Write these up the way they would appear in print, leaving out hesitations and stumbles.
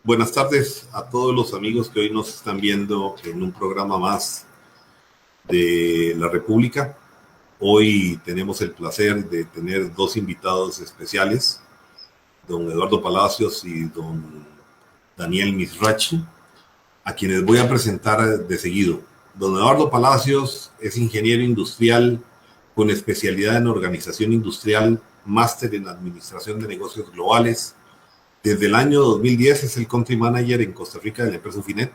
Buenas tardes a todos los amigos que hoy nos están viendo en un programa más de La República. Hoy tenemos el placer de tener dos invitados especiales, don Eduardo Palacios y don Daniel Misrachi, a quienes voy a presentar de seguido. Don Eduardo Palacios es ingeniero industrial con especialidad en organización industrial, máster en administración de negocios globales. Desde el año 2010 es el country manager en Costa Rica de la empresa Ufinet.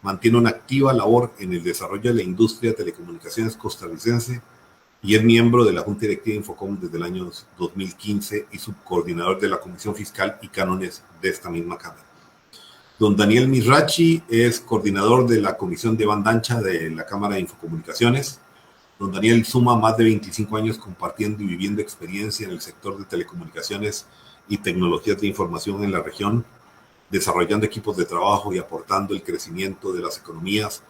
Mantiene una activa labor en el desarrollo de la industria de telecomunicaciones costarricense y es miembro de la Junta Directiva de Infocom desde el año 2015 y subcoordinador de la Comisión Fiscal y Cánones de esta misma Cámara. Don Daniel Misrachi es coordinador de la Comisión de Banda Ancha de la Cámara de Infocomunicaciones. Don Daniel suma más de 25 años compartiendo y viviendo experiencia en el sector de telecomunicaciones y tecnologías de información en la región, desarrollando equipos de trabajo y aportando el crecimiento de las economías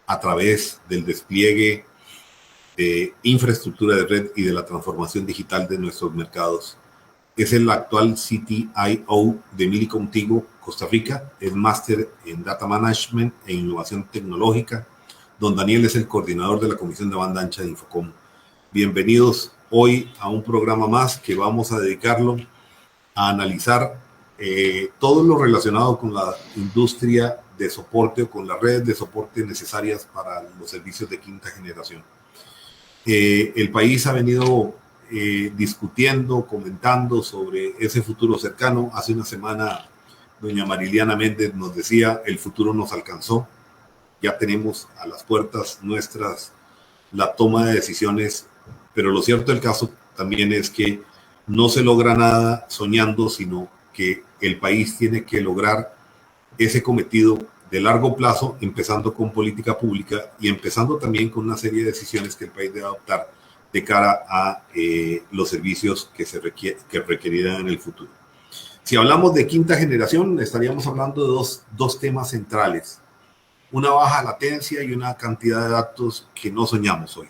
a través del despliegue de infraestructura de red y de la transformación digital de nuestros mercados. Es el actual CTIO de Millicom Tigo, Costa Rica. Es máster en Data Management e Innovación Tecnológica. Don Daniel es el coordinador de la Comisión de Banda Ancha de Infocom. Bienvenidos hoy a un programa más que vamos a dedicarlo a analizar todo lo relacionado con la industria de soporte o con las redes de soporte necesarias para los servicios de quinta generación. El país ha venido discutiendo, comentando sobre ese futuro cercano. Hace una semana doña Mariliana Méndez nos decía, el futuro nos alcanzó, ya tenemos a las puertas nuestras la toma de decisiones, pero lo cierto del caso también es que no se logra nada soñando, sino que el país tiene que lograr ese cometido de largo plazo, empezando con política pública y empezando también con una serie de decisiones que el país debe adoptar de cara a los servicios que requerirán en el futuro. Si hablamos de quinta generación, estaríamos hablando de dos temas centrales: una baja latencia y una cantidad de datos que no soñamos hoy.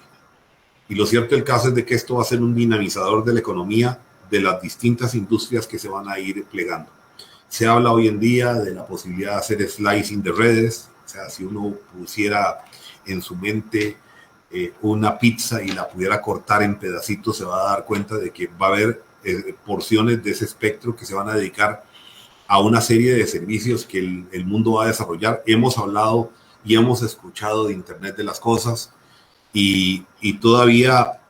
Y lo cierto del caso es de que esto va a ser un dinamizador de la economía de las distintas industrias que se van a ir plegando. Se habla hoy en día de la posibilidad de hacer slicing de redes, o sea, si uno pusiera en su mente una pizza y la pudiera cortar en pedacitos, se va a dar cuenta de que va a haber porciones de ese espectro que se van a dedicar a una serie de servicios que el mundo va a desarrollar. Hemos hablado y hemos escuchado de Internet de las Cosas y todavía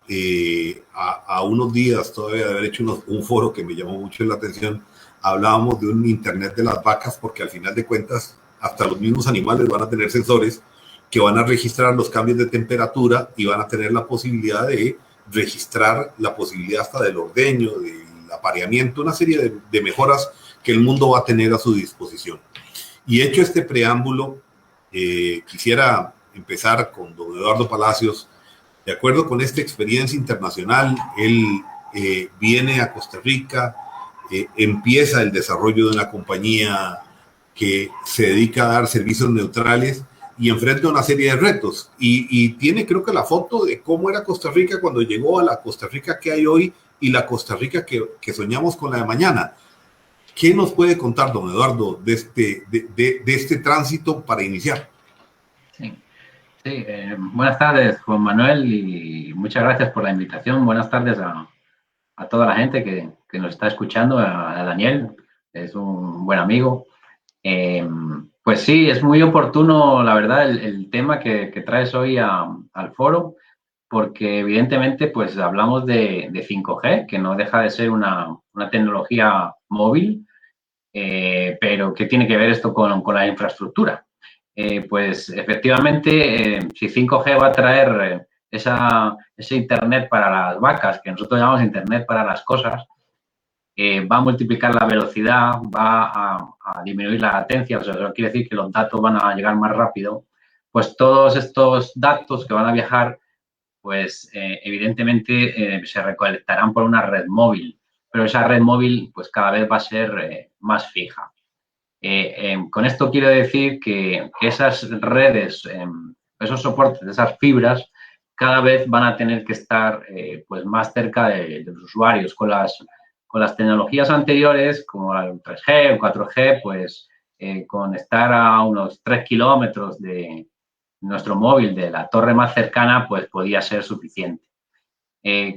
a unos días todavía de haber hecho un foro que me llamó mucho la atención, hablábamos de un Internet de las vacas, porque al final de cuentas hasta los mismos animales van a tener sensores que van a registrar los cambios de temperatura y van a tener la posibilidad de registrar la posibilidad hasta del ordeño, del apareamiento, una serie de mejoras que el mundo va a tener a su disposición. Y hecho este preámbulo, quisiera empezar con don Eduardo Palacios. De acuerdo con esta experiencia internacional, él viene a Costa Rica, empieza el desarrollo de una compañía que se dedica a dar servicios neutrales y enfrenta una serie de retos. Y tiene, creo que, la foto de cómo era Costa Rica cuando llegó a la Costa Rica que hay hoy y la Costa Rica que soñamos con la de mañana. ¿Qué nos puede contar, don Eduardo, de este tránsito para iniciar? Sí, buenas tardes, Juan Manuel, y muchas gracias por la invitación. Buenas tardes a toda la gente que nos está escuchando, a Daniel, es un buen amigo. Pues sí, es muy oportuno, la verdad, el tema que traes hoy al foro, porque evidentemente pues hablamos de 5G, que no deja de ser una tecnología móvil, pero ¿qué tiene que ver esto con la infraestructura? Pues efectivamente, si 5G va a traer ese Internet para las vacas, que nosotros llamamos Internet para las cosas, va a multiplicar la velocidad, va a disminuir la latencia, o sea, eso quiere decir que los datos van a llegar más rápido, pues todos estos datos que van a viajar, pues evidentemente se recolectarán por una red móvil, pero esa red móvil pues cada vez va a ser más fija. Con esto quiero decir que esas redes, esos soportes, esas fibras, cada vez van a tener que estar pues más cerca de los usuarios. Con las tecnologías anteriores, como el 3G o 4G, pues con estar a unos 3 kilómetros de nuestro móvil, de la torre más cercana, pues podía ser suficiente.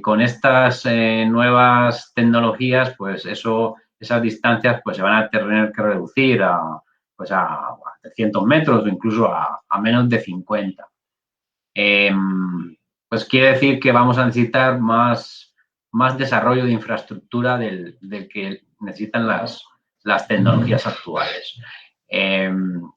Con estas nuevas tecnologías, pues esas distancias pues se van a tener que reducir a 300 metros o incluso a menos de 50. Pues quiere decir que vamos a necesitar más desarrollo de infraestructura del que necesitan las tecnologías actuales.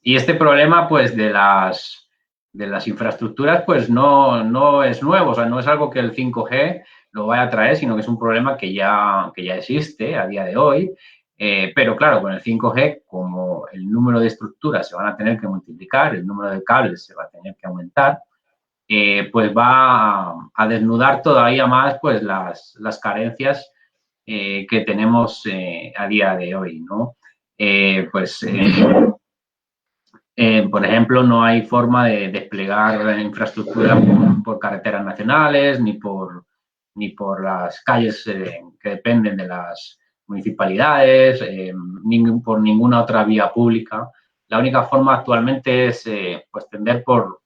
Y este problema, pues, de las infraestructuras, pues, no es nuevo, o sea, no es algo que el 5G lo vaya a traer, sino que es un problema que ya existe a día de hoy. Pero claro, con el 5G, como el número de estructuras se van a tener que multiplicar, el número de cables se va a tener que aumentar, pues va a desnudar todavía más pues las carencias que tenemos a día de hoy, ¿no? Por ejemplo, no hay forma de desplegar infraestructura por carreteras nacionales ni por las calles que dependen de las municipalidades, por ninguna otra vía pública. La única forma actualmente es pues tender por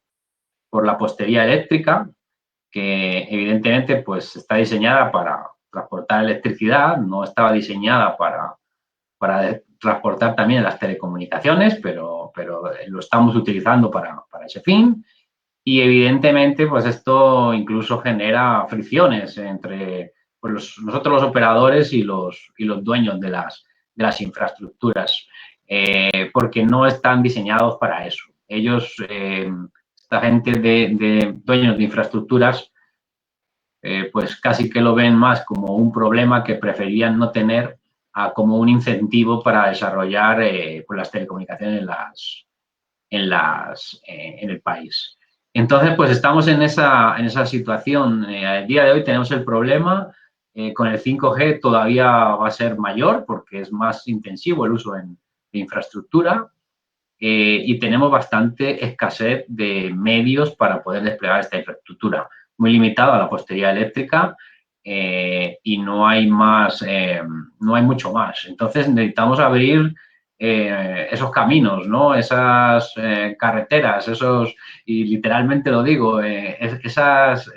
la postería eléctrica, que evidentemente pues está diseñada para transportar electricidad, no estaba diseñada para transportar también las telecomunicaciones, pero lo estamos utilizando para ese fin. Y evidentemente pues esto incluso genera fricciones entre pues, nosotros los operadores y los dueños de las infraestructuras, porque no están diseñados para eso. Ellos, esta gente de dueños de infraestructuras, pues casi que lo ven más como un problema que preferían no tener como un incentivo para desarrollar pues las telecomunicaciones en el país. Entonces, pues estamos en esa situación. Al día de hoy tenemos el problema. Con el 5G todavía va a ser mayor porque es más intensivo el uso de infraestructura. Y tenemos bastante escasez de medios para poder desplegar esta infraestructura. Muy limitada la postería eléctrica y no hay mucho más. Entonces necesitamos abrir esos caminos, ¿no? Esas carreteras, y literalmente lo digo, esas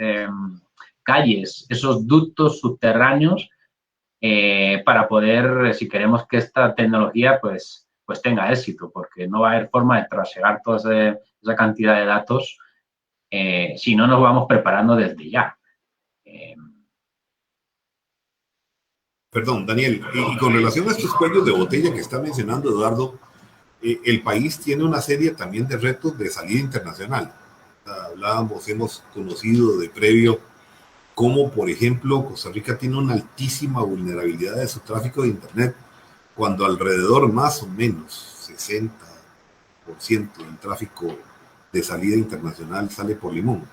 calles, esos ductos subterráneos para poder, si queremos que esta tecnología pues tenga éxito, porque no va a haber forma de trasegar toda esa cantidad de datos si no nos vamos preparando desde ya. Perdón, Daniel, y con relación a estos cuellos de botella que está mencionando Eduardo, el país tiene una serie también de retos de salida internacional. Hablábamos, hemos conocido de previo cómo, por ejemplo, Costa Rica tiene una altísima vulnerabilidad de su tráfico de Internet, cuando alrededor más o menos 60% del tráfico de salida internacional sale por Limón.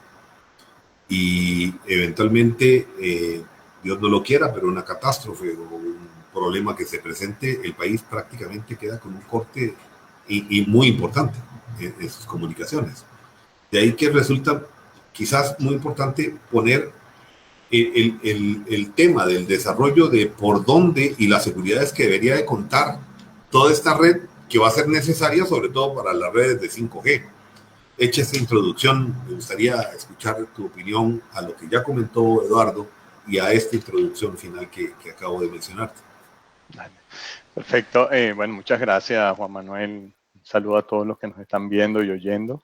Y eventualmente, Dios no lo quiera, pero una catástrofe o un problema que se presente, el país prácticamente queda con un corte y muy importante en sus comunicaciones. De ahí que resulta quizás muy importante poner el tema del desarrollo de por dónde y las seguridades que debería de contar toda esta red que va a ser necesaria sobre todo para las redes de 5G. Hecha esta introducción, me gustaría escuchar tu opinión a lo que ya comentó Eduardo y a esta introducción final que acabo de mencionarte. Perfecto. Bueno, muchas gracias, Juan Manuel. Un saludo a todos los que nos están viendo y oyendo.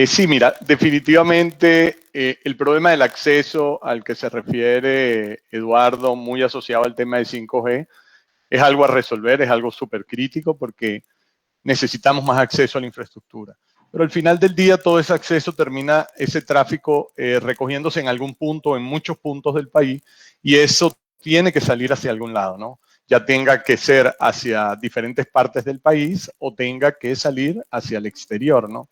Sí, mira, definitivamente el problema del acceso al que se refiere Eduardo, muy asociado al tema de 5G, es algo a resolver, es algo súper crítico porque necesitamos más acceso a la infraestructura. Pero al final del día todo ese acceso termina, ese tráfico recogiéndose en algún punto, en muchos puntos del país, y eso tiene que salir hacia algún lado, ¿no? Ya tenga que ser hacia diferentes partes del país o tenga que salir hacia el exterior, ¿no?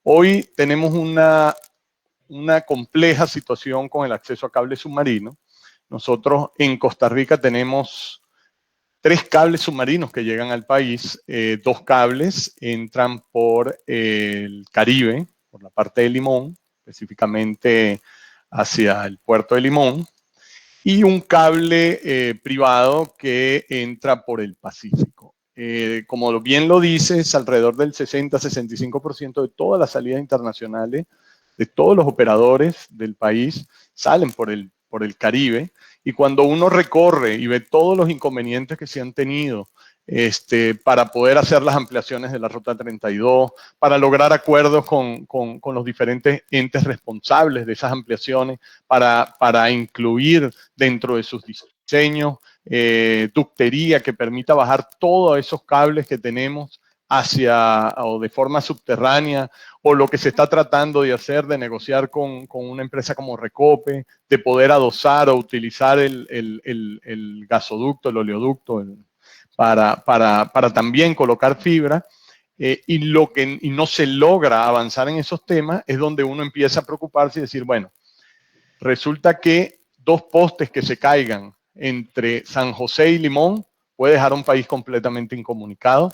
Hoy tenemos una compleja situación con el acceso a cable submarino. Nosotros en Costa Rica tenemos 3 cables submarinos que llegan al país. 2 cables entran por el Caribe, por la parte de Limón, específicamente hacia el puerto de Limón, y un cable privado que entra por el Pacífico. como bien lo dices, alrededor del 60-65% de todas las salidas internacionales, de todos los operadores del país, salen por el Caribe. Y cuando uno recorre y ve todos los inconvenientes que se han tenido para poder hacer las ampliaciones de la Ruta 32, para lograr acuerdos con los diferentes entes responsables de esas ampliaciones, para incluir dentro de sus diseños ductería que permita bajar todos esos cables que tenemos o de forma subterránea, o lo que se está tratando de hacer, de negociar con una empresa como Recope, de poder adosar o utilizar el gasoducto, el oleoducto, para también colocar fibra, y no se logra avanzar en esos temas, es donde uno empieza a preocuparse y decir, bueno, resulta que 2 postes que se caigan entre San José y Limón puede dejar a un país completamente incomunicado,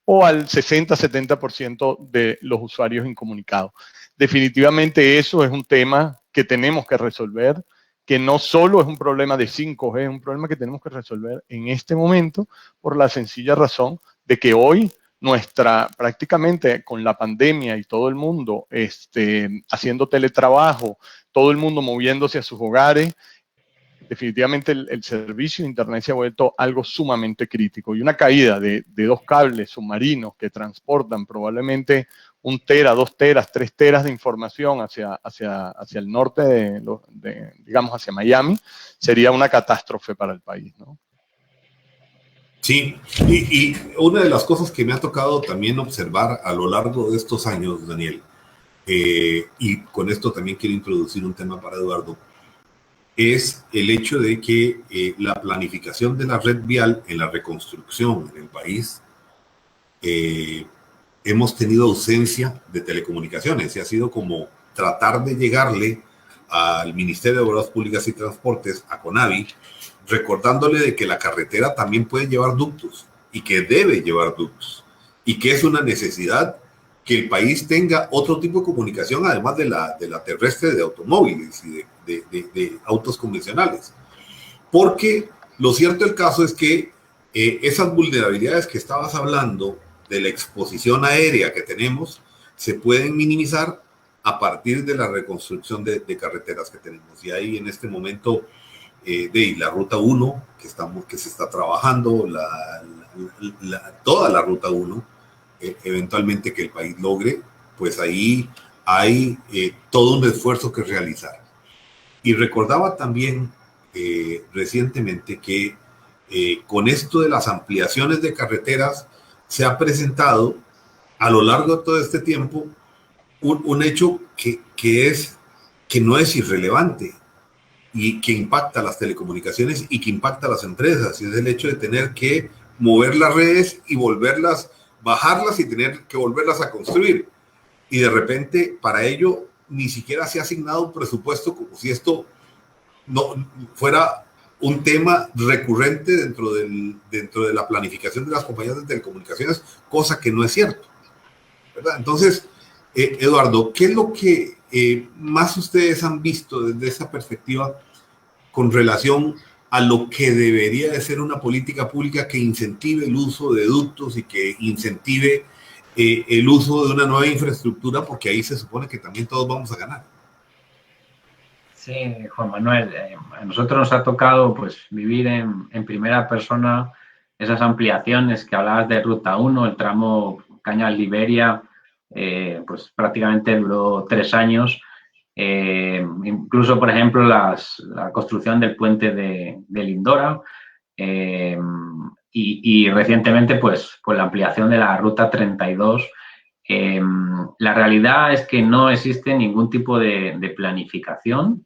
o al 60-70% de los usuarios incomunicados. Definitivamente eso es un tema que tenemos que resolver, que no solo es un problema de 5G, es un problema que tenemos que resolver en este momento por la sencilla razón de que hoy prácticamente con la pandemia y todo el mundo haciendo teletrabajo, todo el mundo moviéndose a sus hogares, definitivamente el servicio de Internet se ha vuelto algo sumamente crítico, y una caída de 2 cables submarinos que transportan probablemente 1 tera, 2 teras, 3 teras de información hacia el norte, digamos hacia Miami, sería una catástrofe para el país, ¿no? Sí, y una de las cosas que me ha tocado también observar a lo largo de estos años, Daniel, y con esto también quiero introducir un tema para Eduardo, es el hecho de que la planificación de la red vial en la reconstrucción en el país, hemos tenido ausencia de telecomunicaciones, y ha sido como tratar de llegarle al Ministerio de Obras Públicas y Transportes, a CONAVI, recordándole de que la carretera también puede llevar ductos y que debe llevar ductos, y que es una necesidad que el país tenga otro tipo de comunicación además de la terrestre, de automóviles y de autos convencionales. Porque lo cierto del caso es que esas vulnerabilidades que estabas hablando de la exposición aérea que tenemos se pueden minimizar a partir de la reconstrucción de carreteras que tenemos. Y ahí en este momento de la Ruta 1 que se está trabajando, toda la Ruta 1, eventualmente que el país logre, pues ahí hay todo un esfuerzo que realizar. Y recordaba también recientemente que con esto de las ampliaciones de carreteras se ha presentado a lo largo de todo este tiempo un hecho que no es irrelevante y que impacta a las telecomunicaciones y que impacta a las empresas, y es el hecho de tener que mover las redes y bajarlas y tener que volverlas a construir. Y de repente, para ello, ni siquiera se ha asignado un presupuesto, como si esto no fuera un tema recurrente dentro de la planificación de las compañías de telecomunicaciones, cosa que no es cierto, ¿verdad? Entonces, Eduardo, ¿qué es lo que más ustedes han visto desde esa perspectiva con relación a lo que debería de ser una política pública que incentive el uso de ductos y que incentive el uso de una nueva infraestructura, porque ahí se supone que también todos vamos a ganar? Sí, Juan Manuel, a nosotros nos ha tocado pues vivir en primera persona esas ampliaciones que hablabas de Ruta 1, el tramo Cañas-Liberia, pues prácticamente duró 3 años. Incluso, por ejemplo, la construcción del puente de Lindora, y recientemente pues la ampliación de la Ruta 32. La realidad es que no existe ningún tipo de planificación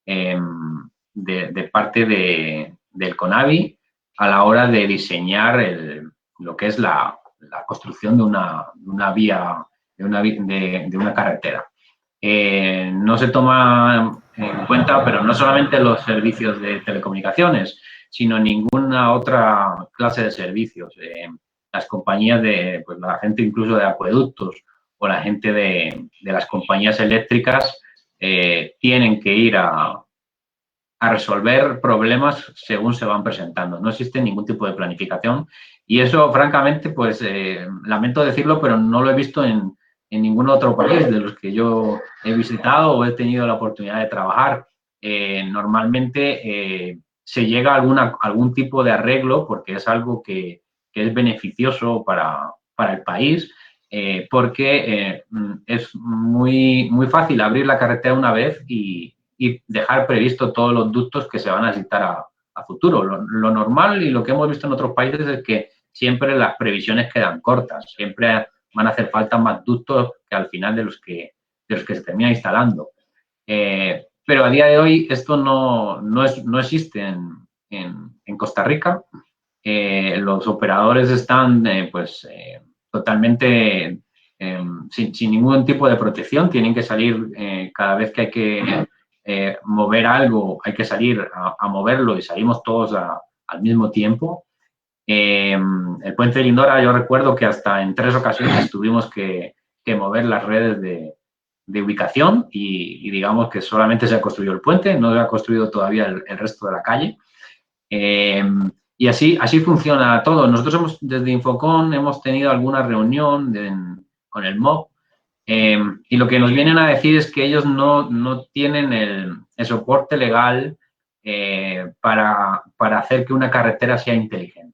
de parte del CONAVI a la hora de diseñar lo que es la construcción de una vía, de una carretera. No se toma en cuenta, pero no solamente los servicios de telecomunicaciones, sino ninguna otra clase de servicios. Las compañías pues la gente incluso de acueductos o la gente de las compañías eléctricas tienen que ir a resolver problemas según se van presentando. No existe ningún tipo de planificación Y eso, francamente, pues lamento decirlo, pero no lo he visto en ningún otro país de los que yo he visitado o he tenido la oportunidad de trabajar. Normalmente se llega a algún tipo de arreglo porque es algo que es beneficioso para el país, porque es muy fácil abrir la carretera una vez y dejar previsto todos los ductos que se van a necesitar a futuro. Lo normal y lo que hemos visto en otros países es que siempre las previsiones quedan cortas, siempre van a hacer falta más ductos que al final de los que se termina instalando. Pero a día de hoy esto no existe en Costa Rica. Los operadores están totalmente sin ningún tipo de protección, tienen que salir cada vez que hay que mover algo, hay que salir a moverlo y salimos todos al mismo tiempo. El puente de Lindora, yo recuerdo que hasta en 3 ocasiones tuvimos que mover las redes de ubicación y digamos que solamente se ha construido el puente, no se ha construido todavía el resto de la calle. Y así funciona todo. Nosotros desde Infocom hemos tenido alguna reunión con el MOB y lo que nos vienen a decir es que ellos no tienen el soporte legal para hacer que una carretera sea inteligente.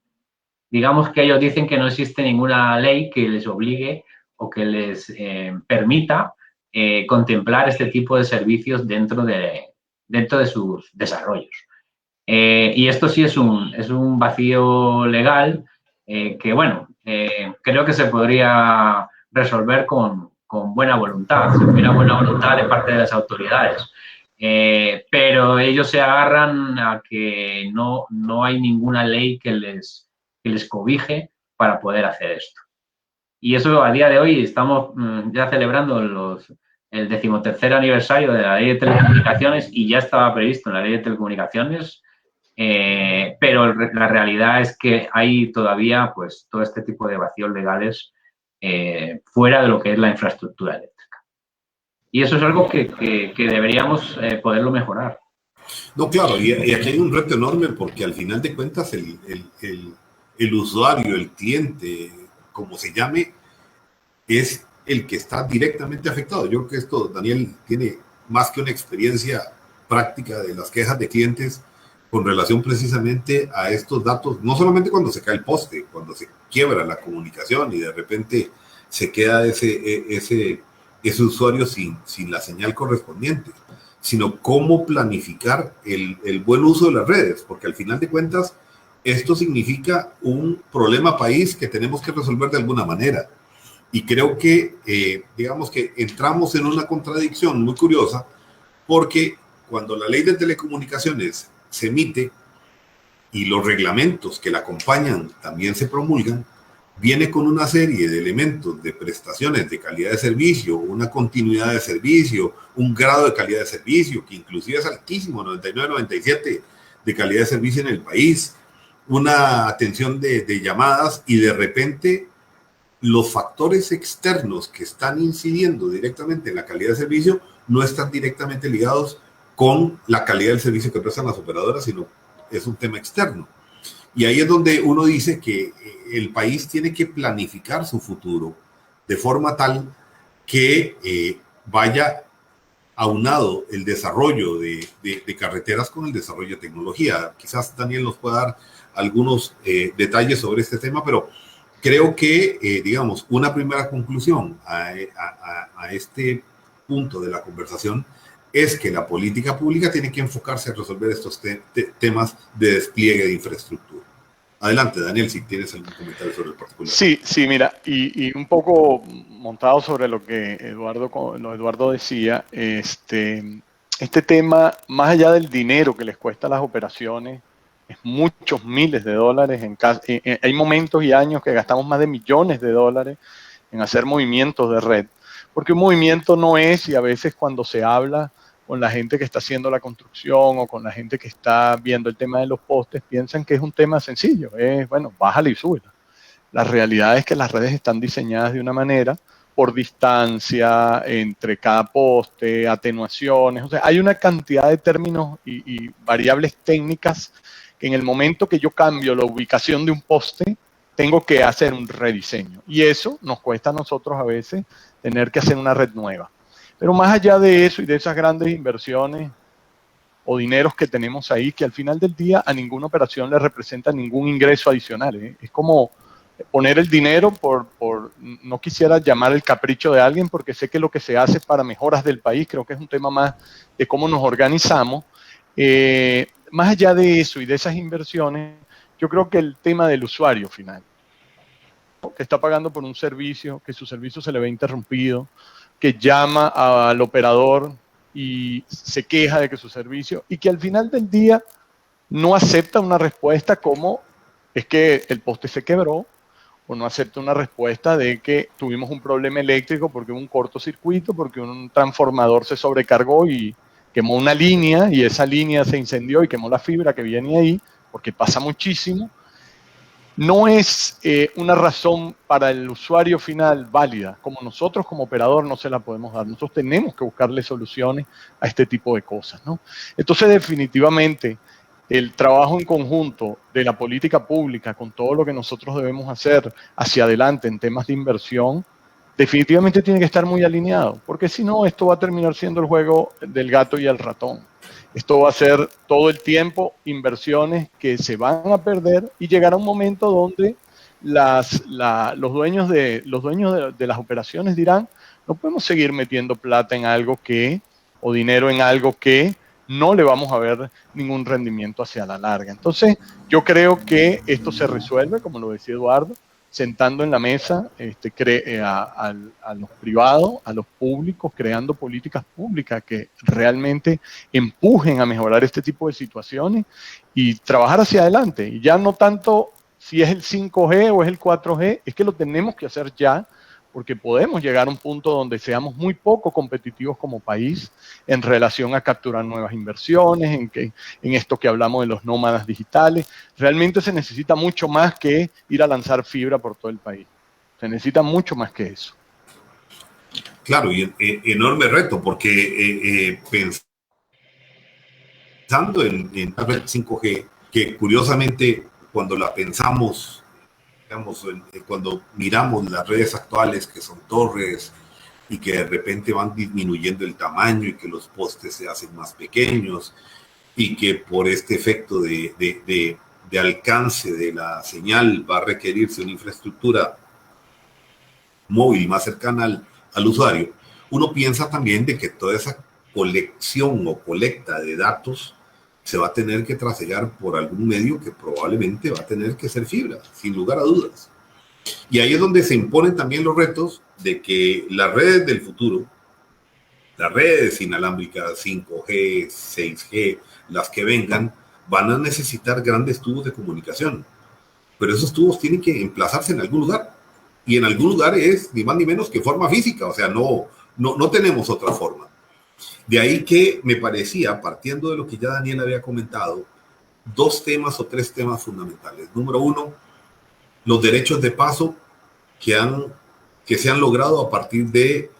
Digamos que ellos dicen que no existe ninguna ley que les obligue o que les permita contemplar este tipo de servicios dentro de sus desarrollos. Y esto sí es un vacío legal que, bueno, creo que se podría resolver con buena voluntad, buena voluntad de parte de las autoridades. Pero ellos se agarran a que no hay ninguna ley que les cobije para poder hacer esto. Y eso a día de hoy estamos ya celebrando el 13º aniversario de la Ley de Telecomunicaciones y ya estaba previsto en la Ley de Telecomunicaciones, pero la realidad es que hay todavía pues todo este tipo de vacíos legales fuera de lo que es la infraestructura eléctrica. Y eso es algo que deberíamos poderlo mejorar. No, claro, y aquí hay un reto enorme porque al final de cuentas el usuario, el cliente, como se llame, es el que está directamente afectado. Yo creo que esto, Daniel, tiene más que una experiencia práctica de las quejas de clientes con relación precisamente a estos datos, no solamente cuando se cae el poste, cuando se quiebra la comunicación y de repente se queda ese usuario sin la señal correspondiente, sino cómo planificar el buen uso de las redes, porque al final de cuentas esto significa un problema país que tenemos que resolver de alguna manera. Y creo que, digamos que entramos en una contradicción muy curiosa, porque cuando la ley de telecomunicaciones se emite y los reglamentos que la acompañan también se promulgan, viene con una serie de elementos de prestaciones de calidad de servicio, una continuidad de servicio, un grado de calidad de servicio que inclusive es altísimo, 99, 97 de calidad de servicio en el país, una atención de llamadas, y de repente los factores externos que están incidiendo directamente en la calidad de servicio no están directamente ligados con la calidad del servicio que prestan las operadoras, sino es un tema externo. Y ahí es donde uno dice que el país tiene que planificar su futuro de forma tal que vaya aunado el desarrollo de carreteras con el desarrollo de tecnología. Quizás Daniel nos pueda dar algunos detalles sobre este tema, pero creo que, digamos, una primera conclusión a este punto de la conversación es que la política pública tiene que enfocarse a resolver estos temas de despliegue de infraestructura. Adelante, Daniel, si tienes algún comentario sobre el particular. Sí, mira, y un poco montado sobre lo que Eduardo decía, este tema, más allá del dinero que les cuesta a las operaciones, es muchos miles de dólares. Hay momentos y años que gastamos más de millones de dólares en hacer movimientos de red, porque un movimiento no es, y a veces cuando se habla con la gente que está haciendo la construcción o con la gente que está viendo el tema de los postes, piensan que es un tema sencillo, bueno, bájale y súbela. La realidad es que las redes están diseñadas de una manera, por distancia, entre cada poste, atenuaciones, o sea, hay una cantidad de términos y variables técnicas que en el momento que yo cambio la ubicación de un poste, tengo que hacer un rediseño. Y eso nos cuesta a nosotros a veces tener que hacer una red nueva. Pero más allá de eso y de esas grandes inversiones o dineros que tenemos ahí, que al final del día a ninguna operación le representa ningún ingreso adicional, ¿eh? Es como poner el dinero no quisiera llamar el capricho de alguien, porque sé que lo que se hace es para mejoras del país, creo que es un tema más de cómo nos organizamos. Más allá de eso y de esas inversiones, yo creo que el tema del usuario final, que está pagando por un servicio, que su servicio se le ve interrumpido, que llama al operador y se queja de que su servicio, y que al final del día no acepta una respuesta como es que el poste se quebró, o no acepta una respuesta de que tuvimos un problema eléctrico porque hubo un cortocircuito, porque un transformador se sobrecargó y quemó una línea, y esa línea se incendió y quemó la fibra que viene ahí, porque pasa muchísimo. No es una razón para el usuario final válida, como nosotros como operador no se la podemos dar. Nosotros tenemos que buscarle soluciones a este tipo de cosas, ¿no? Entonces, definitivamente, el trabajo en conjunto de la política pública con todo lo que nosotros debemos hacer hacia adelante en temas de inversión, definitivamente tiene que estar muy alineado, porque si no, esto va a terminar siendo el juego del gato y el ratón. Esto va a ser todo el tiempo inversiones que se van a perder, y llegará un momento donde los dueños de las operaciones dirán: no podemos seguir metiendo plata en algo o dinero en algo que no le vamos a ver ningún rendimiento hacia la larga. Entonces, yo creo que esto se resuelve, como lo decía Eduardo, sentando en la mesa a los privados, a los públicos, creando políticas públicas que realmente empujen a mejorar este tipo de situaciones y trabajar hacia adelante. Y ya no tanto si es el 5G o es el 4G, es que lo tenemos que hacer ya, porque podemos llegar a un punto donde seamos muy poco competitivos como país en relación a capturar nuevas inversiones, en esto que hablamos de los nómadas digitales. Realmente se necesita mucho más que ir a lanzar fibra por todo el país. Se necesita mucho más que eso. Claro, y enorme reto, porque pensando en la red 5G, que curiosamente cuando la pensamos, digamos, cuando miramos las redes actuales, que son torres y que de repente van disminuyendo el tamaño y que los postes se hacen más pequeños y que por este efecto de alcance de la señal va a requerirse una infraestructura móvil más cercana al usuario, uno piensa también de que toda esa colección o colecta de datos se va a tener que trasegar por algún medio que probablemente va a tener que ser fibra, sin lugar a dudas. Y ahí es donde se imponen también los retos de que las redes del futuro, las redes inalámbricas 5G, 6G, las que vengan, van a necesitar grandes tubos de comunicación. Pero esos tubos tienen que emplazarse en algún lugar. Y en algún lugar es ni más ni menos que forma física, o sea, no tenemos otra forma. De ahí que me parecía, partiendo de lo que ya Daniel había comentado, 2 temas o 3 temas fundamentales. Número 1, los derechos de paso que se han logrado a partir de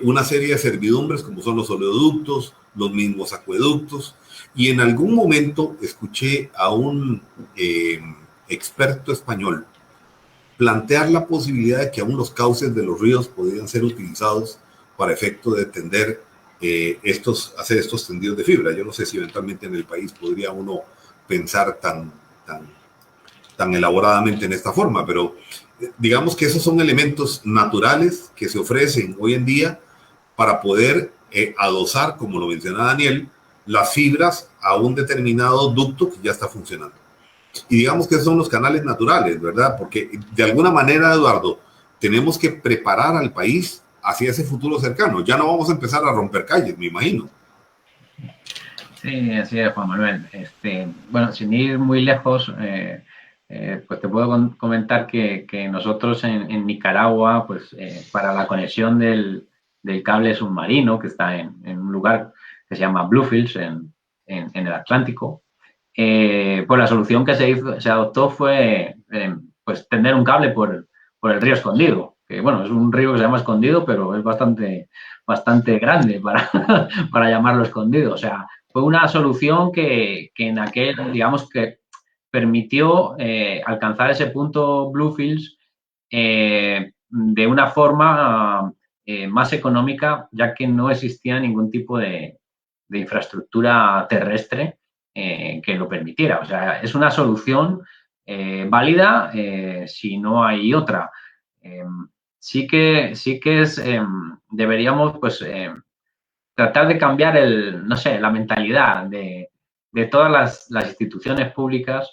una serie de servidumbres como son los oleoductos, los mismos acueductos, y en algún momento escuché a un experto español plantear la posibilidad de que aún los cauces de los ríos podrían ser utilizados para efecto de tender hacer estos tendidos de fibra. Yo no sé si eventualmente en el país podría uno pensar tan elaboradamente en esta forma, pero digamos que esos son elementos naturales que se ofrecen hoy en día para poder adosar, como lo mencionaba Daniel, las fibras a un determinado ducto que ya está funcionando. Y digamos que esos son los canales naturales, ¿verdad? Porque de alguna manera, Eduardo, tenemos que preparar al país hacia ese futuro cercano. Ya no vamos a empezar a romper calles, me imagino. Sí, así es, Juan Manuel. Bueno, sin ir muy lejos, pues te puedo comentar que nosotros en Nicaragua, pues para la conexión del cable submarino, que está en un lugar que se llama Bluefields, en el Atlántico, pues la solución que se adoptó fue pues tender un cable por el río Escondido, que bueno, es un río que se llama Escondido, pero es bastante grande para llamarlo Escondido. O sea, fue una solución que en aquel, digamos que permitió alcanzar ese punto Bluefields de una forma más económica, ya que no existía ningún tipo de infraestructura terrestre que lo permitiera. O sea, es una solución válida si no hay otra. Sí que es, deberíamos pues tratar de cambiar no sé, la mentalidad de todas las instituciones públicas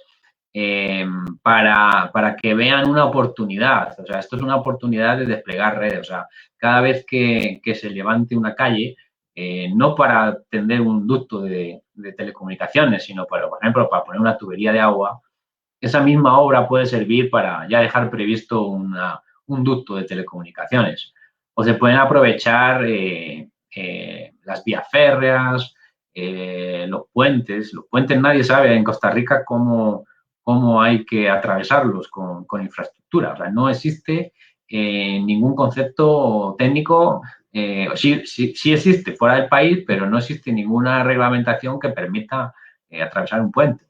para que vean una oportunidad. O sea, esto es una oportunidad de desplegar redes. O sea, cada vez que se levante una calle, no para tender un ducto de telecomunicaciones, sino para, por ejemplo, para poner una tubería de agua, esa misma obra puede servir para ya dejar previsto un ducto de telecomunicaciones. O se pueden aprovechar las vías férreas, los puentes. Los puentes nadie sabe en Costa Rica cómo hay que atravesarlos con infraestructura. O sea, no existe ningún concepto técnico. Sí existe fuera del país, pero no existe ninguna reglamentación que permita atravesar un puente.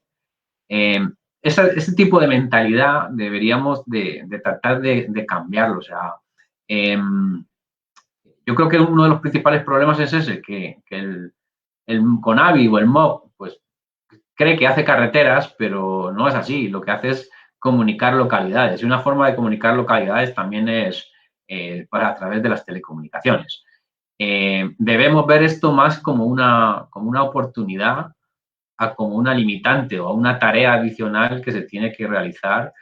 Ese tipo de mentalidad deberíamos de tratar de cambiarlo. O sea, yo creo que uno de los principales problemas es ese, que el CONAVI o el MOB pues cree que hace carreteras, pero no es así. Lo que hace es comunicar localidades. Y una forma de comunicar localidades también es a través de las telecomunicaciones. Debemos ver esto más como una oportunidad como una limitante o a una tarea adicional que se tiene que realizar,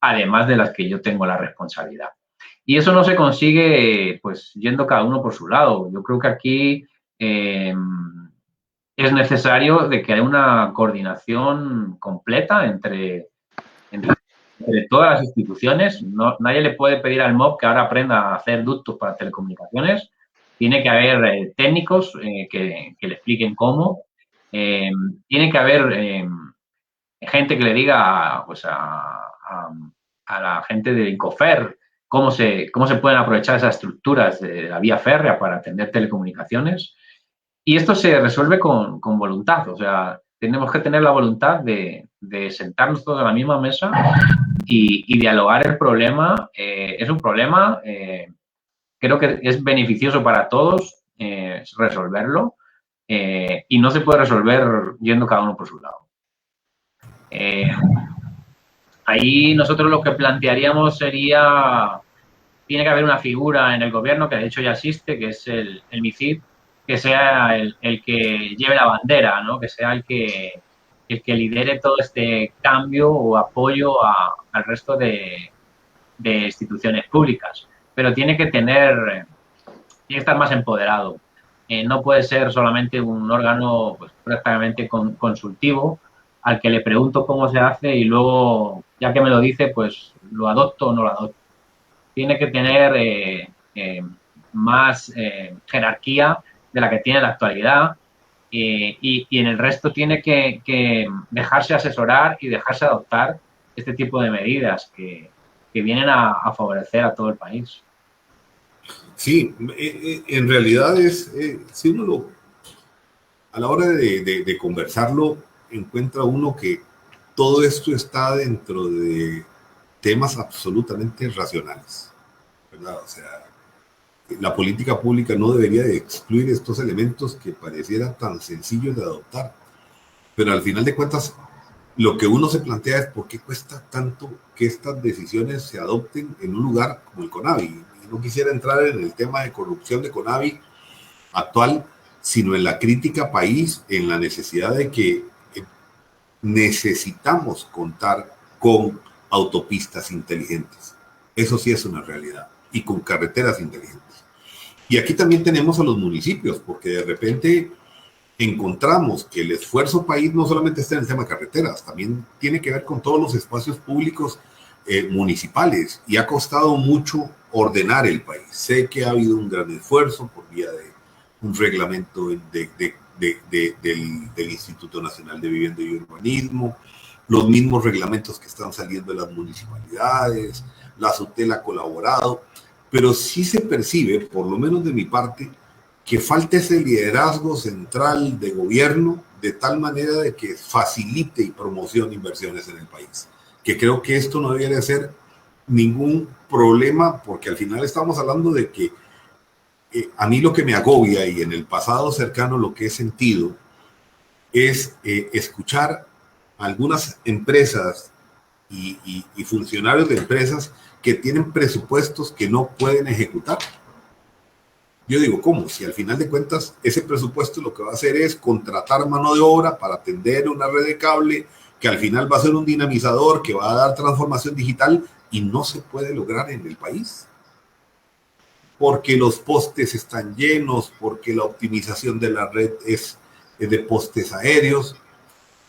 además de las que yo tengo la responsabilidad. Y eso no se consigue, pues, yendo cada uno por su lado. Yo creo que aquí es necesario de que haya una coordinación completa entre todas las instituciones. Nadie le puede pedir al MOB que ahora aprenda a hacer ductos para telecomunicaciones. Tiene que haber técnicos que le expliquen cómo. Tiene que haber gente que le diga pues, a la gente de Incofer cómo se pueden aprovechar esas estructuras de la vía férrea para atender telecomunicaciones. Y esto se resuelve con voluntad. O sea, tenemos que tener la voluntad de sentarnos todos a la misma mesa y dialogar el problema. Es un problema, creo que es beneficioso para todos resolverlo. Y no se puede resolver yendo cada uno por su lado. Ahí nosotros lo que plantearíamos sería, tiene que haber una figura en el gobierno, que de hecho ya existe, que es el MICID, que sea el que lleve la bandera, ¿no? Que sea el que lidere todo este cambio o apoyo al resto de instituciones públicas. Pero tiene que estar más empoderado. No puede ser solamente un órgano pues, prácticamente consultivo al que le pregunto cómo se hace y luego, ya que me lo dice, pues lo adopto o no lo adopto. Tiene que tener más jerarquía de la que tiene en la actualidad y en el resto tiene que dejarse asesorar y dejarse adoptar este tipo de medidas que vienen a favorecer a todo el país. Sí, en realidad si uno a la hora de conversarlo, encuentra uno que todo esto está dentro de temas absolutamente racionales, ¿verdad? O sea, la política pública no debería de excluir estos elementos que parecieran tan sencillos de adoptar, pero al final de cuentas, lo que uno se plantea es por qué cuesta tanto que estas decisiones se adopten en un lugar como el CONAVI. No quisiera entrar en el tema de corrupción de CONAVI actual, sino en la crítica país, en la necesidad de que necesitamos contar con autopistas inteligentes. Eso sí es una realidad. Y con carreteras inteligentes. Y aquí también tenemos a los municipios, porque de repente encontramos que el esfuerzo país no solamente está en el tema de carreteras, también tiene que ver con todos los espacios públicos municipales, y ha costado mucho ordenar el país. Sé que ha habido un gran esfuerzo por vía de un reglamento del Instituto Nacional de Vivienda y Urbanismo, los mismos reglamentos que están saliendo de las municipalidades, la SUTEL ha colaborado, pero sí se percibe, por lo menos de mi parte, que falte ese liderazgo central de gobierno de tal manera de que facilite y promocione inversiones en el país. Que creo que esto no debería ser ningún problema, porque al final estamos hablando de que a mí lo que me agobia, y en el pasado cercano lo que he sentido, es escuchar a algunas empresas y funcionarios de empresas que tienen presupuestos que no pueden ejecutar. Yo digo, ¿cómo? Si al final de cuentas ese presupuesto lo que va a hacer es contratar mano de obra para atender una red de cable, que al final va a ser un dinamizador, que va a dar transformación digital, y no se puede lograr en el país. Porque los postes están llenos, porque la optimización de la red es de postes aéreos,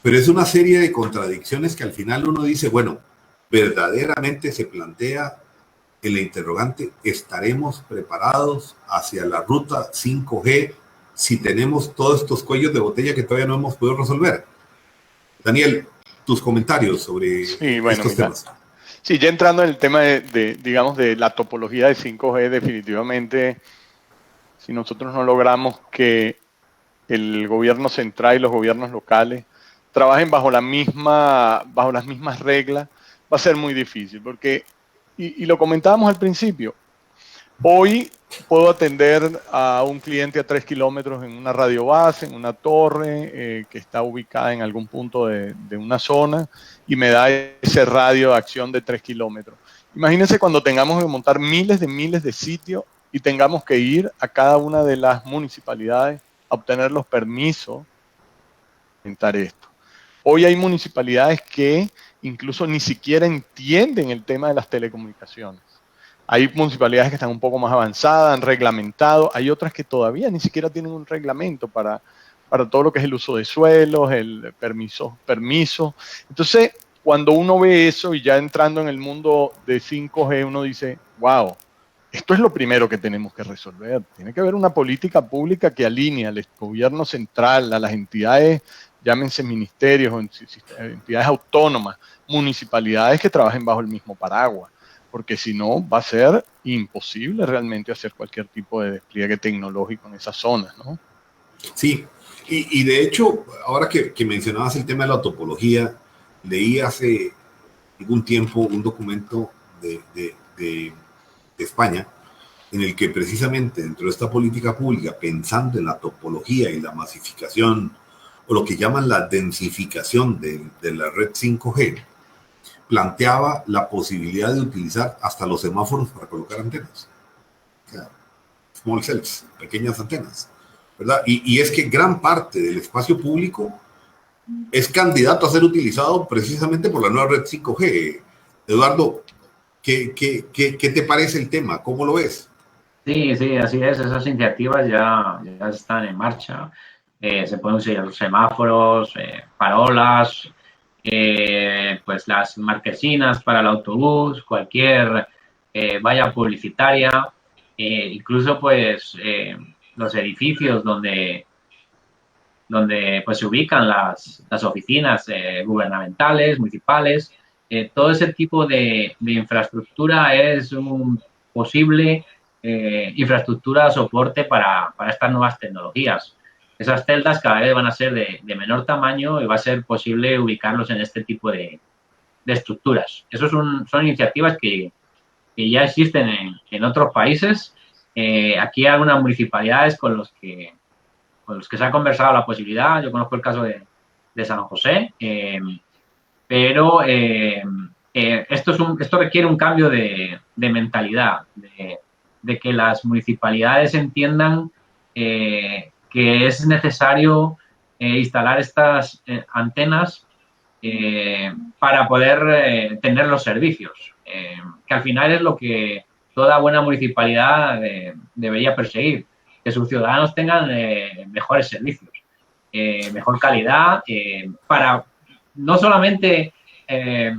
pero es una serie de contradicciones que al final uno dice, bueno, verdaderamente se plantea el interrogante, ¿estaremos preparados hacia la ruta 5G si tenemos todos estos cuellos de botella que todavía no hemos podido resolver? Daniel, tus comentarios sobre estos temas. Sí, ya entrando en el tema digamos, de la topología de 5G, definitivamente, si nosotros no logramos que el gobierno central y los gobiernos locales trabajen bajo las mismas reglas, va a ser muy difícil, porque, y lo comentábamos al principio, hoy puedo atender a un cliente a 3 kilómetros en una radio base, en una torre que está ubicada en algún punto de una zona, y me da ese radio de acción de 3 kilómetros. Imagínense cuando tengamos que montar miles de sitios y tengamos que ir a cada una de las municipalidades a obtener los permisos para implementar esto. Hoy hay municipalidades que incluso ni siquiera entienden el tema de las telecomunicaciones. Hay municipalidades que están un poco más avanzadas, han reglamentado. Hay otras que todavía ni siquiera tienen un reglamento para todo lo que es el uso de suelos, el permiso. Entonces, cuando uno ve eso y ya entrando en el mundo de 5G, uno dice, wow, esto es lo primero que tenemos que resolver. Tiene que haber una política pública que alinee al gobierno central, a las entidades, llámense ministerios o entidades autónomas, municipalidades que trabajen bajo el mismo paraguas. Porque si no, va a ser imposible realmente hacer cualquier tipo de despliegue tecnológico en esas zonas, ¿no? Sí, y de hecho, ahora que mencionabas el tema de la topología, leí hace algún tiempo un documento de España, en el que precisamente dentro de esta política pública, pensando en la topología y la masificación, o lo que llaman la densificación de la red 5G, planteaba la posibilidad de utilizar hasta los semáforos para colocar antenas. O sea, small cells, pequeñas antenas, ¿verdad? Y es que gran parte del espacio público es candidato a ser utilizado precisamente por la nueva red 5G. Eduardo, ¿qué te parece el tema? ¿Cómo lo ves? Sí, así es. Esas iniciativas ya están en marcha. Se pueden usar semáforos, farolas, pues las marquesinas para el autobús, cualquier valla publicitaria, incluso pues los edificios donde pues se ubican las oficinas gubernamentales, municipales. Todo ese tipo de infraestructura es un posible infraestructura soporte para estas nuevas tecnologías. Esas celdas cada vez van a ser de menor tamaño y va a ser posible ubicarlos en este tipo de estructuras. Esas son iniciativas que ya existen en otros países. Aquí hay algunas municipalidades con los que se ha conversado la posibilidad. Yo conozco el caso de San José, pero esto requiere un cambio de mentalidad, de que las municipalidades entiendan que es necesario instalar estas antenas para poder tener los servicios, que al final es lo que toda buena municipalidad debería perseguir, que sus ciudadanos tengan mejores servicios, mejor calidad, para no solamente que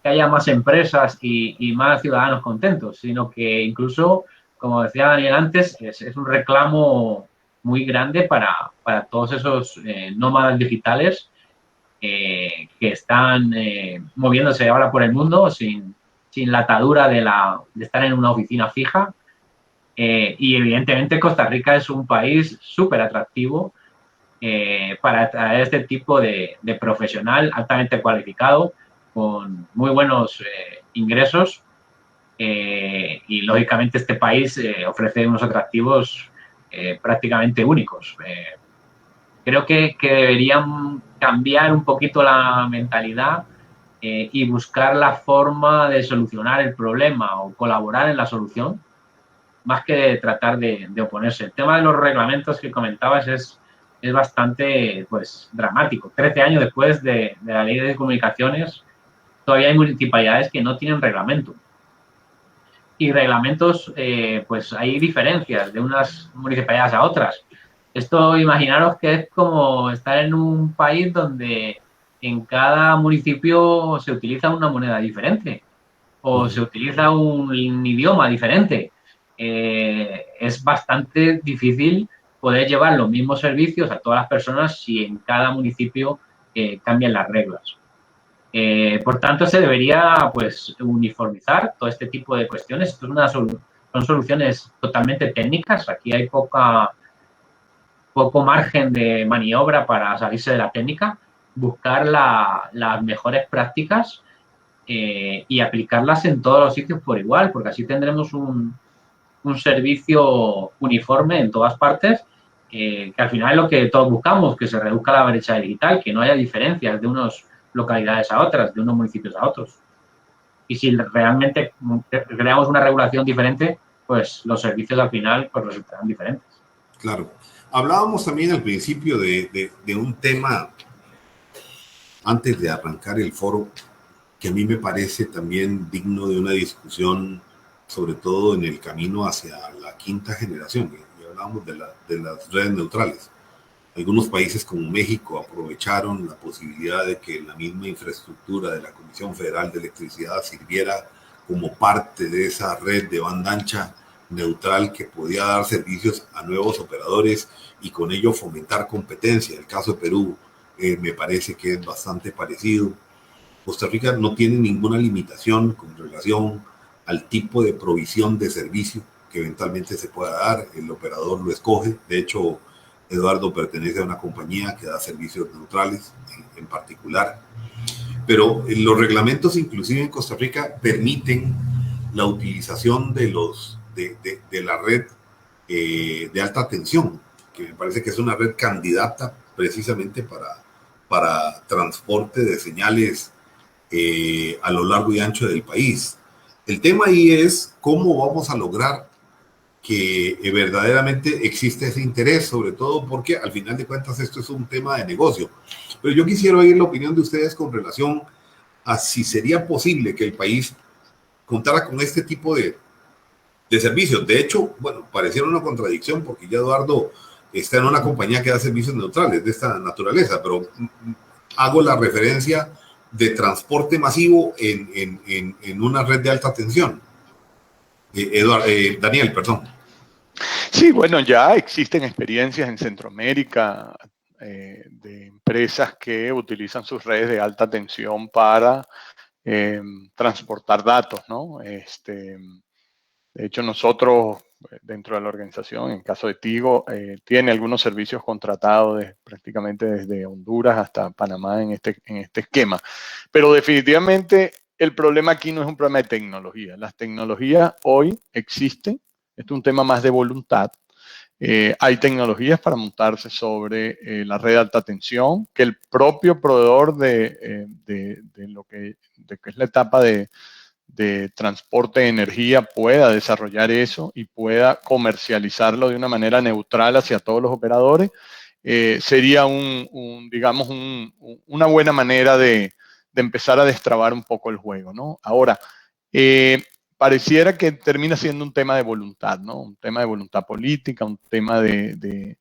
haya más empresas y más ciudadanos contentos, sino que incluso, como decía Daniel antes, es un reclamo muy grande para todos esos nómadas digitales que están moviéndose ahora por el mundo sin la atadura de estar en una oficina fija. Y evidentemente Costa Rica es un país súper atractivo para atraer este tipo de profesional altamente cualificado, con muy buenos ingresos. Y lógicamente este país ofrece unos atractivos prácticamente únicos. Creo que deberían cambiar un poquito la mentalidad y buscar la forma de solucionar el problema o colaborar en la solución, más que tratar de oponerse. El tema de los reglamentos que comentabas es bastante pues, dramático. 13 años después de la ley de comunicaciones, todavía hay municipalidades que no tienen reglamento. Y reglamentos, pues hay diferencias de unas municipalidades a otras. Esto, imaginaros que es como estar en un país donde en cada municipio se utiliza una moneda diferente o se utiliza un idioma diferente. Es bastante difícil poder llevar los mismos servicios a todas las personas si en cada municipio cambian las reglas. Por tanto, se debería pues uniformizar todo este tipo de cuestiones. Esto es son soluciones totalmente técnicas. Aquí hay poco margen de maniobra para salirse de la técnica. Buscar las mejores prácticas y aplicarlas en todos los sitios por igual, porque así tendremos un servicio uniforme en todas partes, que al final es lo que todos buscamos, que se reduzca la brecha digital, que no haya diferencias de unas localidades a otras, de unos municipios a otros. Y si realmente creamos una regulación diferente, pues los servicios al final pues resultarán diferentes. Claro. Hablábamos también al principio de un tema, antes de arrancar el foro, que a mí me parece también digno de una discusión, sobre todo en el camino hacia la quinta generación. Y hablábamos de las redes neutrales. Algunos países como México aprovecharon la posibilidad de que la misma infraestructura de la Comisión Federal de Electricidad sirviera como parte de esa red de banda ancha neutral que podía dar servicios a nuevos operadores y con ello fomentar competencia. El caso de Perú me parece que es bastante parecido. Costa Rica no tiene ninguna limitación con relación al tipo de provisión de servicio que eventualmente se pueda dar. El operador lo escoge. De hecho, Eduardo pertenece a una compañía que da servicios neutrales en particular. Pero los reglamentos, inclusive en Costa Rica, permiten la utilización de la red de alta tensión, que me parece que es una red candidata precisamente para transporte de señales a lo largo y ancho del país. El tema ahí es cómo vamos a lograr que verdaderamente existe ese interés, sobre todo porque al final de cuentas esto es un tema de negocio. Pero yo quisiera oír la opinión de ustedes con relación a si sería posible que el país contara con este tipo de servicios. De hecho, bueno, pareciera una contradicción porque ya Eduardo está en una compañía que da servicios neutrales de esta naturaleza, pero hago la referencia de transporte masivo en una red de alta tensión. Daniel, perdón. Sí, bueno, ya existen experiencias en Centroamérica de empresas que utilizan sus redes de alta tensión para transportar datos, ¿no? De hecho, nosotros, dentro de la organización, en caso de Tigo, tiene algunos servicios contratados prácticamente desde Honduras hasta Panamá en este esquema. Pero definitivamente el problema aquí no es un problema de tecnología. Las tecnologías hoy existen. Esto es un tema más de voluntad. Hay tecnologías para montarse sobre la red de alta tensión, que el propio proveedor de lo que es la etapa de transporte de energía pueda desarrollar eso y pueda comercializarlo de una manera neutral hacia todos los operadores, sería digamos, una buena manera de empezar a destrabar un poco el juego, ¿no? Ahora, pareciera que termina siendo un tema de voluntad, ¿no? Un tema de voluntad política, un tema de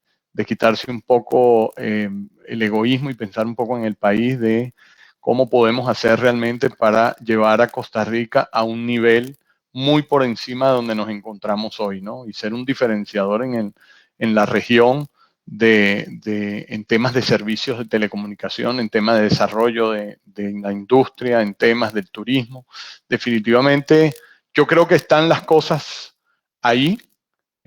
quitarse un poco el egoísmo y pensar un poco en el país de cómo podemos hacer realmente para llevar a Costa Rica a un nivel muy por encima de donde nos encontramos hoy, ¿no? Y ser un diferenciador en la región en temas de servicios de telecomunicación, en temas de desarrollo de la industria, en temas del turismo. Definitivamente, yo creo que están las cosas ahí.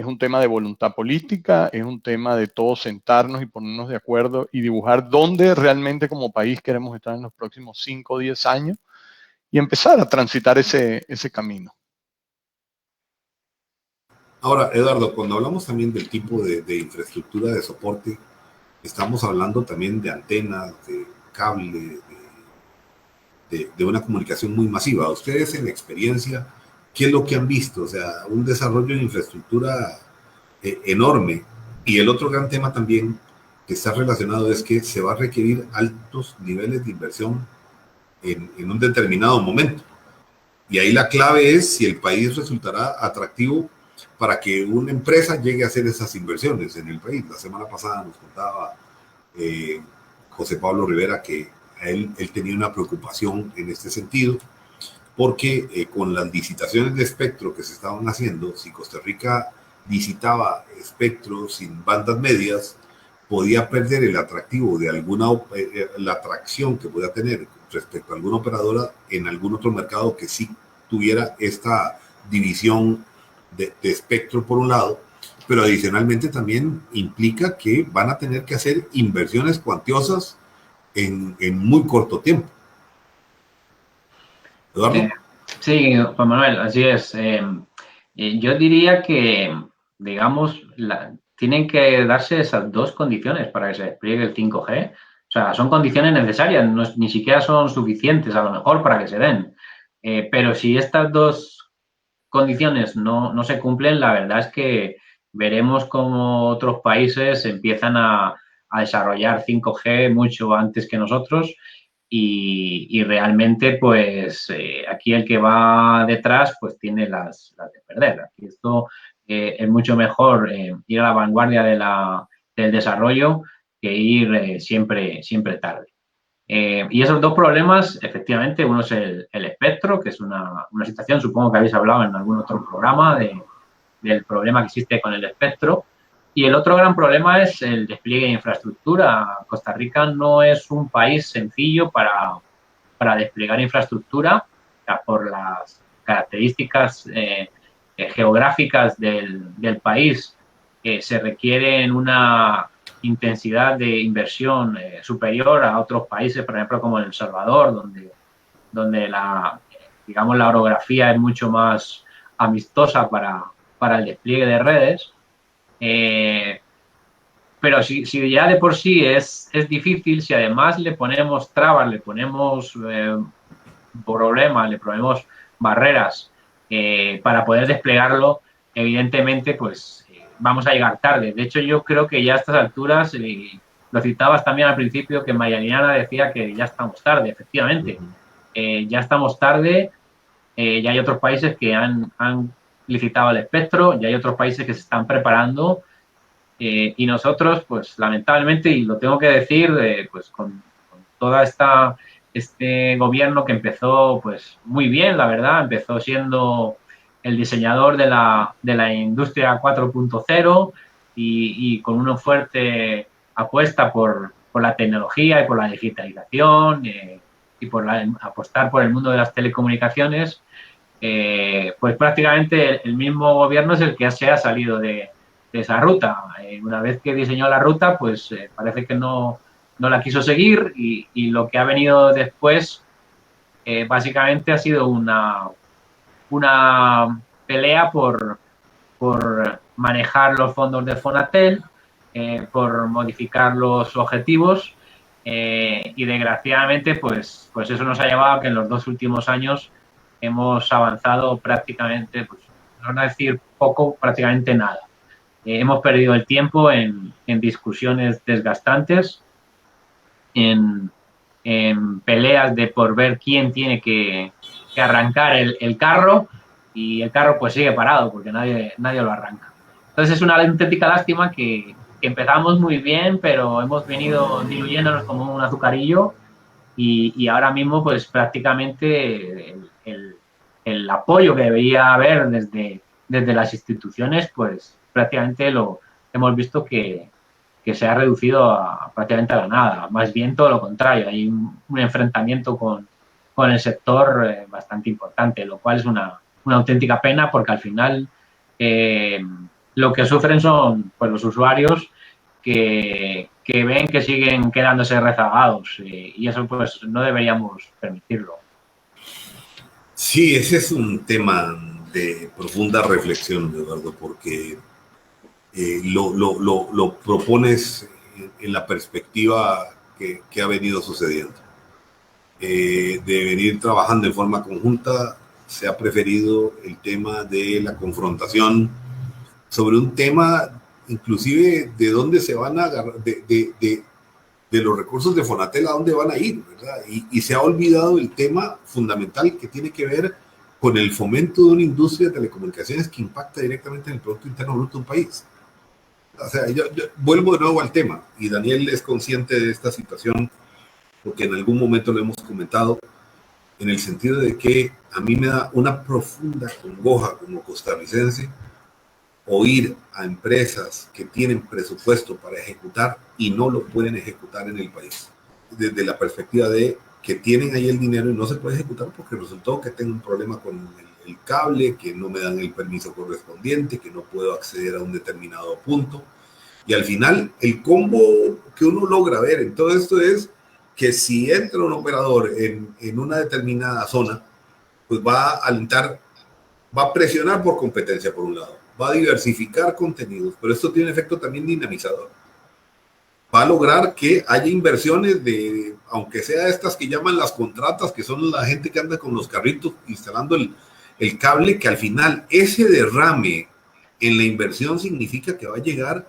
es un tema de voluntad política, es un tema de todos sentarnos y ponernos de acuerdo y dibujar dónde realmente como país queremos estar en los próximos 5 o 10 años y empezar a transitar ese camino. Ahora, Eduardo, cuando hablamos también del tipo de infraestructura de soporte, estamos hablando también de antenas, de cable, de una comunicación muy masiva. Ustedes en experiencia, ¿qué es lo que han visto? O sea, un desarrollo de infraestructura enorme. Y el otro gran tema también que está relacionado es que se va a requerir altos niveles de inversión en un determinado momento. Y ahí la clave es si el país resultará atractivo para que una empresa llegue a hacer esas inversiones en el país. La semana pasada nos contaba José Pablo Rivera que él tenía una preocupación en este sentido, porque con las licitaciones de espectro que se estaban haciendo, si Costa Rica licitaba espectro sin bandas medias, podía perder el atractivo de la atracción que podía tener respecto a alguna operadora en algún otro mercado que sí tuviera esta división de espectro por un lado, pero adicionalmente también implica que van a tener que hacer inversiones cuantiosas en muy corto tiempo. ¿Eduardo? Sí, Juan Manuel, así es. Yo diría que, digamos, tienen que darse esas dos condiciones para que se despliegue el 5G. O sea, son condiciones necesarias, ni siquiera son suficientes a lo mejor para que se den. Pero si estas dos condiciones no se cumplen, la verdad es que veremos cómo otros países empiezan a desarrollar 5G mucho antes que nosotros y realmente pues aquí el que va detrás pues tiene las de perder. Aquí esto es mucho mejor ir a la vanguardia del desarrollo que ir siempre tarde. Y esos dos problemas, efectivamente, uno es el espectro, que es una situación, supongo que habéis hablado en algún otro programa del problema que existe con el espectro. Y el otro gran problema es el despliegue de infraestructura. Costa Rica no es un país sencillo para desplegar infraestructura por las características geográficas del país. Se requieren una intensidad de inversión superior a otros países, por ejemplo, como El Salvador, donde la orografía es mucho más amistosa para el despliegue de redes. Pero si ya de por sí es difícil, si además le ponemos trabas, le ponemos problemas, le ponemos barreras para poder desplegarlo, evidentemente, pues vamos a llegar tarde. De hecho, yo creo que ya a estas alturas, lo citabas también al principio, que Mariana decía que ya estamos tarde, efectivamente. Ya estamos tarde, ya hay otros países que han licitado el espectro, ya hay otros países que se están preparando y nosotros, pues lamentablemente, y lo tengo que decir, pues con toda este gobierno que empezó pues muy bien, la verdad, empezó siendo el diseñador de la industria 4.0 y con una fuerte apuesta por la tecnología y por la digitalización y por apostar por el mundo de las telecomunicaciones, pues prácticamente el mismo gobierno es el que se ha salido de esa ruta. Una vez que diseñó la ruta, pues parece que no la quiso seguir y lo que ha venido después básicamente ha sido una pelea por manejar los fondos de Fonatel, por modificar los objetivos y desgraciadamente pues eso nos ha llevado a que en los 2 últimos años hemos avanzado prácticamente, pues no decir poco, prácticamente nada. Hemos perdido el tiempo en discusiones desgastantes, en peleas por ver quién tiene que arrancar el carro y el carro pues sigue parado porque nadie lo arranca. Entonces es una auténtica lástima que empezamos muy bien, pero hemos venido diluyéndonos como un azucarillo y ahora mismo pues prácticamente el apoyo que debería haber desde las instituciones pues prácticamente lo hemos visto que se ha reducido prácticamente a la nada. Más bien todo lo contrario, hay un enfrentamiento con el sector bastante importante, lo cual es una auténtica pena porque al final lo que sufren son pues, los usuarios que ven que siguen quedándose rezagados y eso pues no deberíamos permitirlo. Sí, ese es un tema de profunda reflexión, Eduardo, porque lo propones en la perspectiva que ha venido sucediendo. De venir trabajando en forma conjunta, se ha preferido el tema de la confrontación sobre un tema, inclusive de dónde se van a agarrar, de los recursos de Fonatel a dónde van a ir, ¿verdad? Y se ha olvidado el tema fundamental que tiene que ver con el fomento de una industria de telecomunicaciones que impacta directamente en el Producto Interno Bruto de un país. O sea, yo vuelvo de nuevo al tema, y Daniel es consciente de esta situación, porque en algún momento lo hemos comentado, en el sentido de que a mí me da una profunda congoja como costarricense oír a empresas que tienen presupuesto para ejecutar y no lo pueden ejecutar en el país. Desde la perspectiva de que tienen ahí el dinero y no se puede ejecutar porque resultó que tengo un problema con el cable, que no me dan el permiso correspondiente, que no puedo acceder a un determinado punto. Y al final, el combo que uno logra ver en todo esto es que si entra un operador en una determinada zona, pues va a alentar, va a presionar por competencia por un lado, va a diversificar contenidos, pero esto tiene efecto también dinamizador. Va a lograr que haya inversiones de, aunque sea estas que llaman las contratas, que son la gente que anda con los carritos instalando el cable, que al final ese derrame en la inversión significa que va a llegar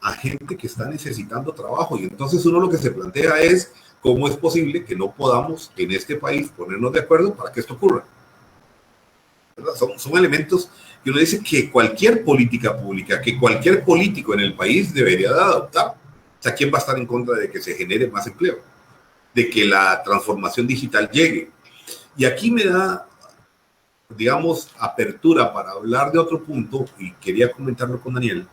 a gente que está necesitando trabajo. Y entonces uno lo que se plantea es cómo es posible que no podamos en este país ponernos de acuerdo para que esto ocurra. Son elementos que uno dice que cualquier política pública, que cualquier político en el país debería de adoptar. O sea, ¿quién va a estar en contra de que se genere más empleo? De que la transformación digital llegue. Y aquí me da, digamos, apertura para hablar de otro punto, y quería comentarlo con Daniel,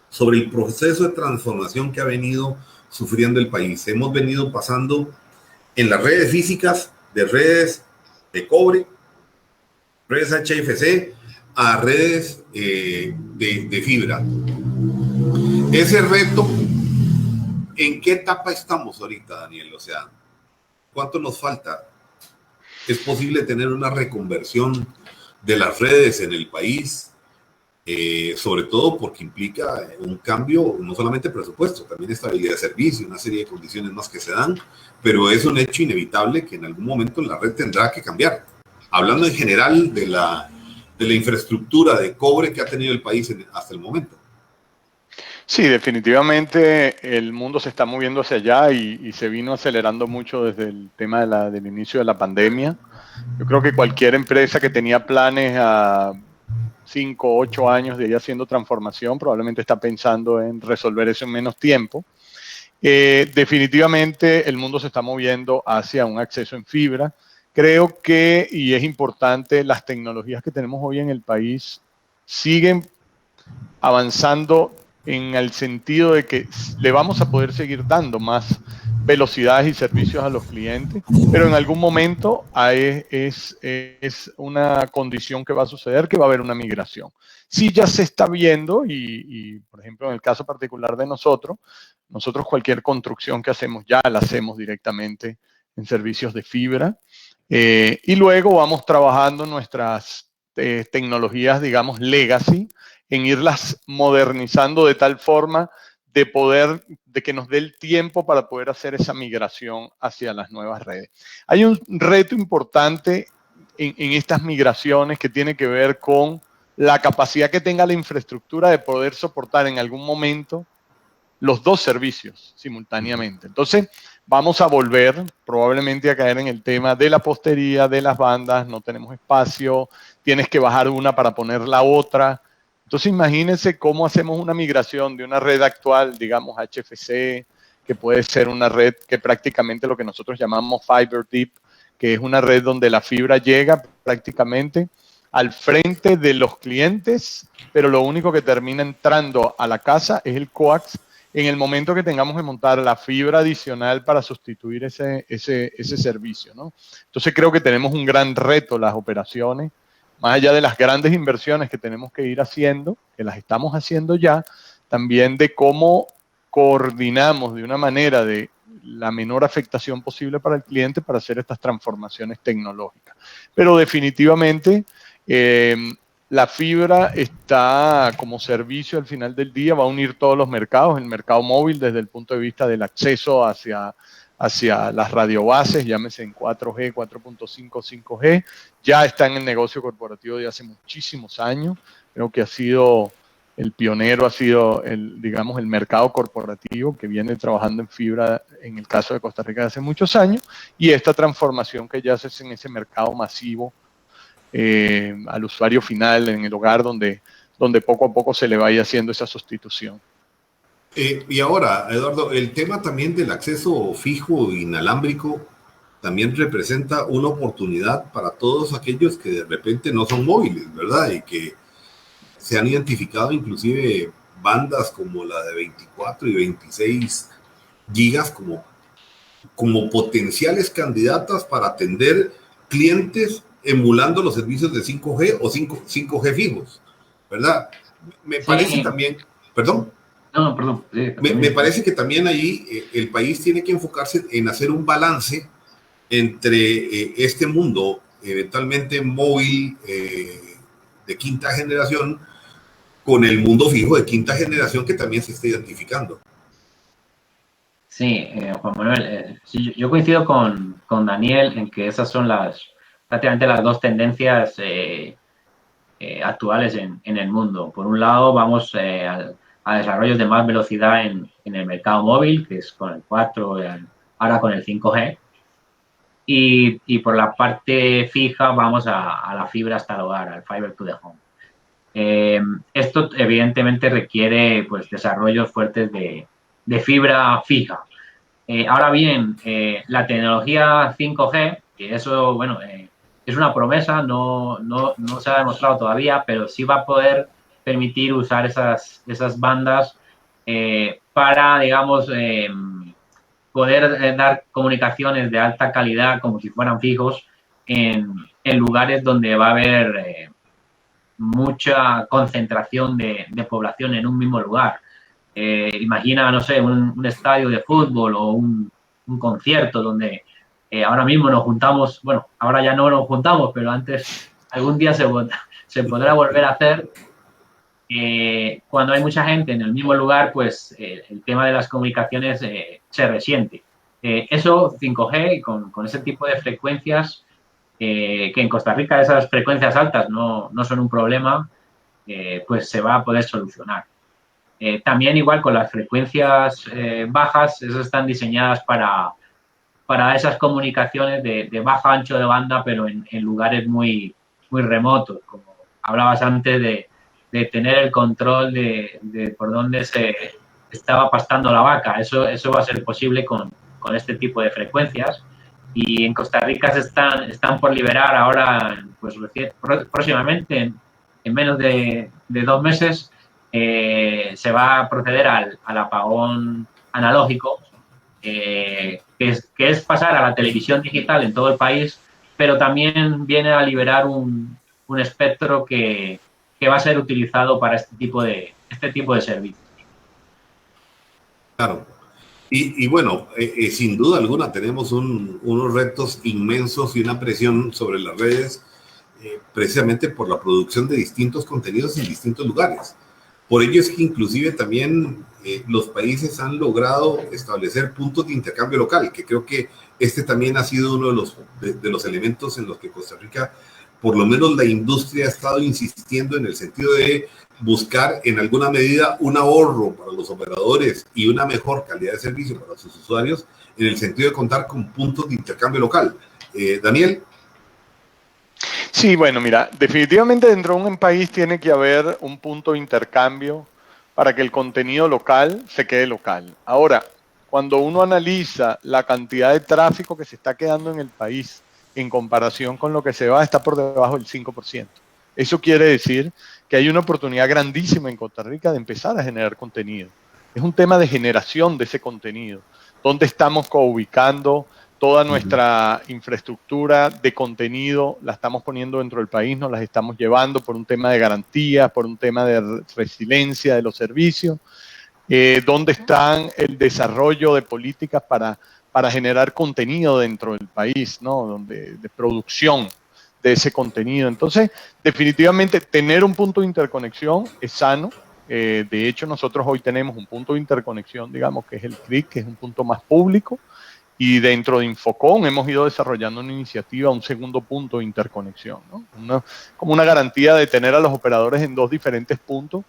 sobre el proceso de transformación que ha venido sufriendo el país. Hemos venido pasando en las redes físicas, de redes de cobre, redes HFC, a redes de fibra. Ese reto, ¿en qué etapa estamos ahorita, Daniel? O sea, ¿cuánto nos falta? ¿Es posible tener una reconversión de las redes en el país? Sobre todo porque implica un cambio, no solamente presupuesto, también estabilidad de servicio, una serie de condiciones más que se dan, pero es un hecho inevitable que en algún momento la red tendrá que cambiar. Hablando en general de la infraestructura de cobre que ha tenido el país hasta el momento. Sí, definitivamente el mundo se está moviendo hacia allá y se vino acelerando mucho desde el tema del inicio de la pandemia. Yo creo que cualquier empresa que tenía planes a 5 o 8 años de ir haciendo transformación probablemente está pensando en resolver eso en menos tiempo. Definitivamente el mundo se está moviendo hacia un acceso en fibra. Creo que, y es importante, las tecnologías que tenemos hoy en el país siguen avanzando en el sentido de que le vamos a poder seguir dando más velocidades y servicios a los clientes, pero en algún momento es una condición que va a suceder, que va a haber una migración. Sí, ya se está viendo y por ejemplo, en el caso particular de nosotros cualquier construcción que hacemos ya la hacemos directamente en servicios de fibra, y luego vamos trabajando nuestras tecnologías, digamos, legacy, en irlas modernizando de tal forma de que nos dé el tiempo para poder hacer esa migración hacia las nuevas redes. Hay un reto importante en estas migraciones que tiene que ver con la capacidad que tenga la infraestructura de poder soportar en algún momento los dos servicios simultáneamente. Entonces, vamos a volver probablemente a caer en el tema de la postería, de las bandas, no tenemos espacio, tienes que bajar una para poner la otra. Entonces, imagínense cómo hacemos una migración de una red actual, digamos HFC, que puede ser una red que prácticamente lo que nosotros llamamos Fiber Deep, que es una red donde la fibra llega prácticamente al frente de los clientes, pero lo único que termina entrando a la casa es el coax en el momento que tengamos que montar la fibra adicional para sustituir ese servicio, ¿no? Entonces creo que tenemos un gran reto las operaciones más allá de las grandes inversiones que tenemos que ir haciendo, que las estamos haciendo ya, también de cómo coordinamos de una manera de la menor afectación posible para el cliente para hacer estas transformaciones tecnológicas. Pero definitivamente la fibra está como servicio al final del día, va a unir todos los mercados, el mercado móvil desde el punto de vista del acceso hacia las radiobases, llámese en 4G, 4.5, 5G, ya está en el negocio corporativo de hace muchísimos años, creo que ha sido el pionero, ha sido digamos, el mercado corporativo que viene trabajando en fibra en el caso de Costa Rica de hace muchos años, y esta transformación que ya se hace en ese mercado masivo al usuario final, en el hogar, donde poco a poco se le vaya haciendo esa sustitución. Y ahora, Eduardo, el tema también del acceso fijo e inalámbrico también representa una oportunidad para todos aquellos que de repente no son móviles, ¿verdad? Y que se han identificado inclusive bandas como la de 24 y 26 gigas como potenciales candidatas para atender clientes emulando los servicios de 5G o 5G fijos, ¿verdad? Me parece también, perdón. No, perdón. Me parece que también ahí el país tiene que enfocarse en hacer un balance entre este mundo eventualmente móvil de quinta generación con el mundo fijo de quinta generación que también se está identificando. Sí, Juan Manuel, sí, yo coincido con Daniel en que esas son prácticamente las dos tendencias actuales en el mundo. Por un lado, vamos a desarrollos de más velocidad en el mercado móvil, que es con el 4, ahora con el 5G. Y por la parte fija vamos a la fibra hasta el hogar, al fiber to the home. Esto evidentemente requiere pues desarrollos fuertes de fibra fija. Ahora bien, la tecnología 5G, que eso, bueno, es una promesa, no se ha demostrado todavía, pero sí va a poder permitir usar esas bandas para, digamos, poder dar comunicaciones de alta calidad como si fueran fijos en lugares donde va a haber mucha concentración de población en un mismo lugar. Imagina, no sé, un estadio de fútbol o un concierto donde ahora mismo nos juntamos, bueno, ahora ya no nos juntamos, pero antes algún día se podrá volver a hacer. Cuando hay mucha gente en el mismo lugar, pues el tema de las comunicaciones se resiente. Eso 5G con ese tipo de frecuencias, que en Costa Rica esas frecuencias altas no son un problema, pues se va a poder solucionar. También igual con las frecuencias bajas, esas están diseñadas para esas comunicaciones de bajo ancho de banda, pero en lugares muy, muy remotos, como hablabas antes de tener el control de por dónde se estaba pastando la vaca. Eso va a ser posible con este tipo de frecuencias. Y en Costa Rica están por liberar ahora, pues próximamente, en menos de 2 meses, se va a proceder al apagón analógico, que es pasar a la televisión digital en todo el país, pero también viene a liberar un espectro que va a ser utilizado para este tipo de servicios. Claro. Y bueno, sin duda alguna tenemos unos retos inmensos y una presión sobre las redes, precisamente por la producción de distintos contenidos en distintos lugares. Por ello es que inclusive también los países han logrado establecer puntos de intercambio local, que creo que este también ha sido uno de los elementos en los que Costa Rica, por lo menos la industria, ha estado insistiendo en el sentido de buscar en alguna medida un ahorro para los operadores y una mejor calidad de servicio para sus usuarios, en el sentido de contar con puntos de intercambio local. Daniel. Sí, bueno, mira, definitivamente dentro de un país tiene que haber un punto de intercambio para que el contenido local se quede local. Ahora, cuando uno analiza la cantidad de tráfico que se está quedando en el país en comparación con lo que se va, está por debajo del 5%. Eso quiere decir que hay una oportunidad grandísima en Costa Rica de empezar a generar contenido. Es un tema de generación de ese contenido. ¿Dónde estamos coubicando Toda nuestra infraestructura de contenido la estamos poniendo dentro del país, nos las estamos llevando por un tema de garantía, por un tema de resiliencia de los servicios. ¿Dónde están el desarrollo de políticas para generar contenido dentro del país, ¿no? De producción de ese contenido? Entonces, definitivamente, tener un punto de interconexión es sano. De hecho, nosotros hoy tenemos un punto de interconexión, digamos, que es el CRIC, que es un punto más público. Y dentro de Infocom hemos ido desarrollando una iniciativa, un segundo punto de interconexión, ¿no? Como una garantía de tener a los operadores en dos diferentes puntos,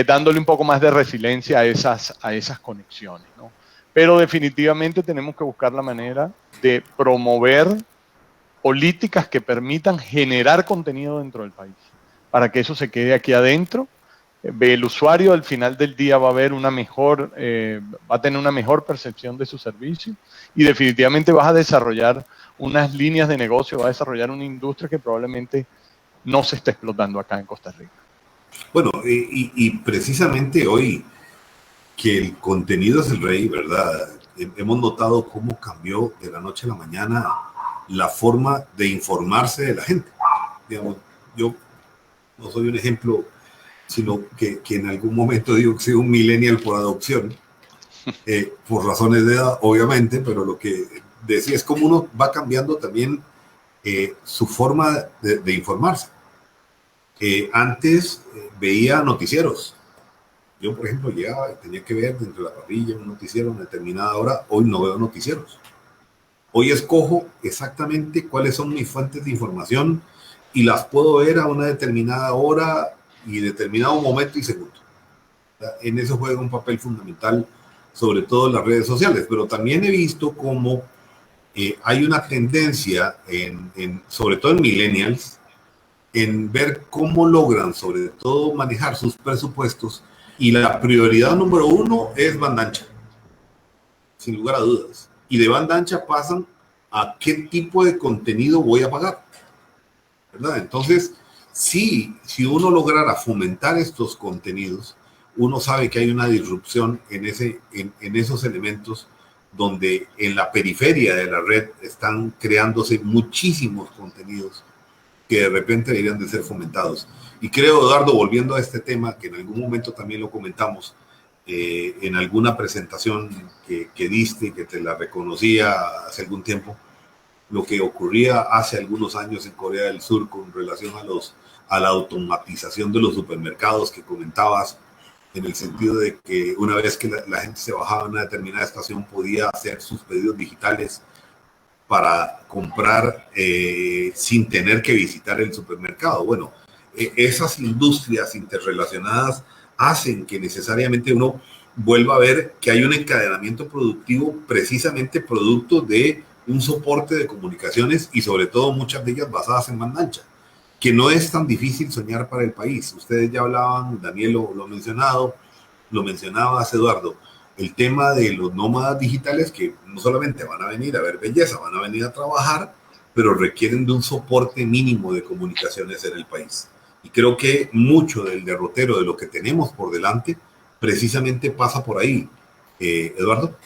dándole un poco más de resiliencia a esas conexiones, ¿no? Pero definitivamente tenemos que buscar la manera de promover políticas que permitan generar contenido dentro del país, para que eso se quede aquí adentro. El usuario al final del día va a ver va a tener una mejor percepción de su servicio y definitivamente vas a desarrollar unas líneas de negocio, vas a desarrollar una industria que probablemente no se esté explotando acá en Costa Rica. Bueno, y precisamente hoy que el contenido es el rey, ¿verdad? Hemos notado cómo cambió de la noche a la mañana la forma de informarse de la gente. Digamos, yo no soy un ejemplo, sino que en algún momento digo que soy un millennial por adopción, por razones de edad, obviamente, pero lo que decía es cómo uno va cambiando también su forma de informarse. Antes veía noticieros. Yo, por ejemplo, llegaba y tenía que ver dentro de la parrilla un noticiero a una determinada hora. Hoy no veo noticieros. Hoy escojo exactamente cuáles son mis fuentes de información y las puedo ver a una determinada hora y determinado momento y segundo. En eso juega un papel fundamental, sobre todo en las redes sociales, pero también he visto cómo hay una tendencia, sobre todo en millennials, en ver cómo logran, sobre todo, manejar sus presupuestos y la prioridad número uno es banda ancha, sin lugar a dudas. Y de banda ancha pasan a qué tipo de contenido voy a pagar, ¿verdad? Entonces, si uno lograra fomentar estos contenidos, uno sabe que hay una disrupción en esos elementos donde en la periferia de la red están creándose muchísimos contenidos que de repente deberían de ser fomentados. Y creo, Eduardo, volviendo a este tema, que en algún momento también lo comentamos, en alguna presentación que diste, que te la reconocía hace algún tiempo, lo que ocurría hace algunos años en Corea del Sur con relación a la automatización de los supermercados que comentabas, en el sentido de que una vez que la gente se bajaba a una determinada estación podía hacer sus pedidos digitales para comprar sin tener que visitar el supermercado. Bueno, esas industrias interrelacionadas hacen que necesariamente uno vuelva a ver que hay un encadenamiento productivo precisamente producto de un soporte de comunicaciones y sobre todo muchas de ellas basadas en banda ancha, que no es tan difícil soñar para el país. Ustedes ya hablaban, Daniel lo ha mencionado, lo mencionabas, Eduardo, el tema de los nómadas digitales que no solamente van a venir a ver belleza, van a venir a trabajar, pero requieren de un soporte mínimo de comunicaciones en el país. Y creo que mucho del derrotero de lo que tenemos por delante precisamente pasa por ahí. Eduardo.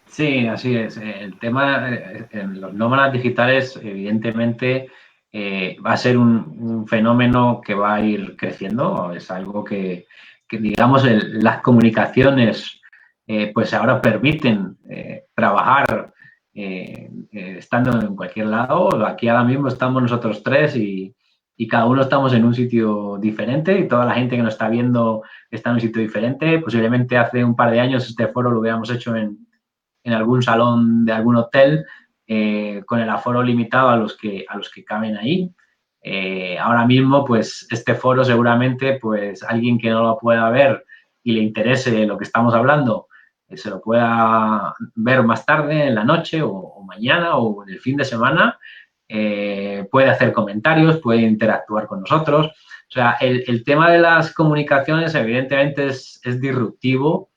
Sí, así es. El tema en los nómadas digitales, evidentemente, va a ser un fenómeno que va a ir creciendo. Es algo que digamos, las comunicaciones, pues ahora permiten trabajar estando en cualquier lado. Aquí ahora mismo estamos nosotros tres y cada uno estamos en un sitio diferente y toda la gente que nos está viendo está en un sitio diferente. Posiblemente hace un par de años este foro lo hubiéramos hecho en algún salón de algún hotel con el aforo limitado a los que caben ahí. Ahora mismo, pues, este foro seguramente, pues, alguien que no lo pueda ver y le interese lo que estamos hablando, se lo pueda ver más tarde, en la noche o mañana o en el fin de semana, puede hacer comentarios, puede interactuar con nosotros. O sea, el tema de las comunicaciones, evidentemente, es disruptivo.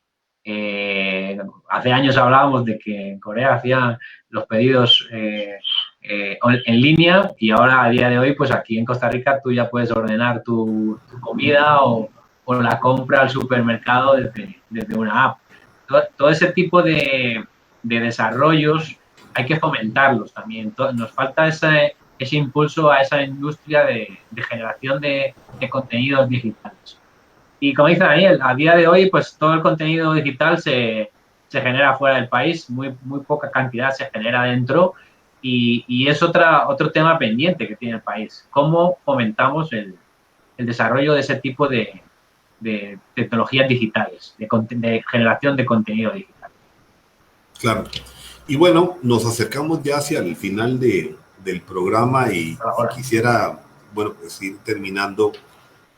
Hace años hablábamos de que en Corea hacían los pedidos en línea y ahora a día de hoy, pues aquí en Costa Rica tú ya puedes ordenar tu comida o la compra al supermercado desde una app. Todo ese tipo de de desarrollos hay que fomentarlos también. Nos falta ese impulso a esa industria de generación de contenidos digitales. Y como dice Daniel, a día de hoy, pues todo el contenido digital se genera fuera del país, muy poca cantidad se genera dentro, y es otro tema pendiente que tiene el país. ¿Cómo fomentamos el desarrollo de ese tipo de tecnologías digitales, de generación de contenido digital? Claro. Y bueno, nos acercamos ya hacia el final del programa y quisiera, bueno, pues ir terminando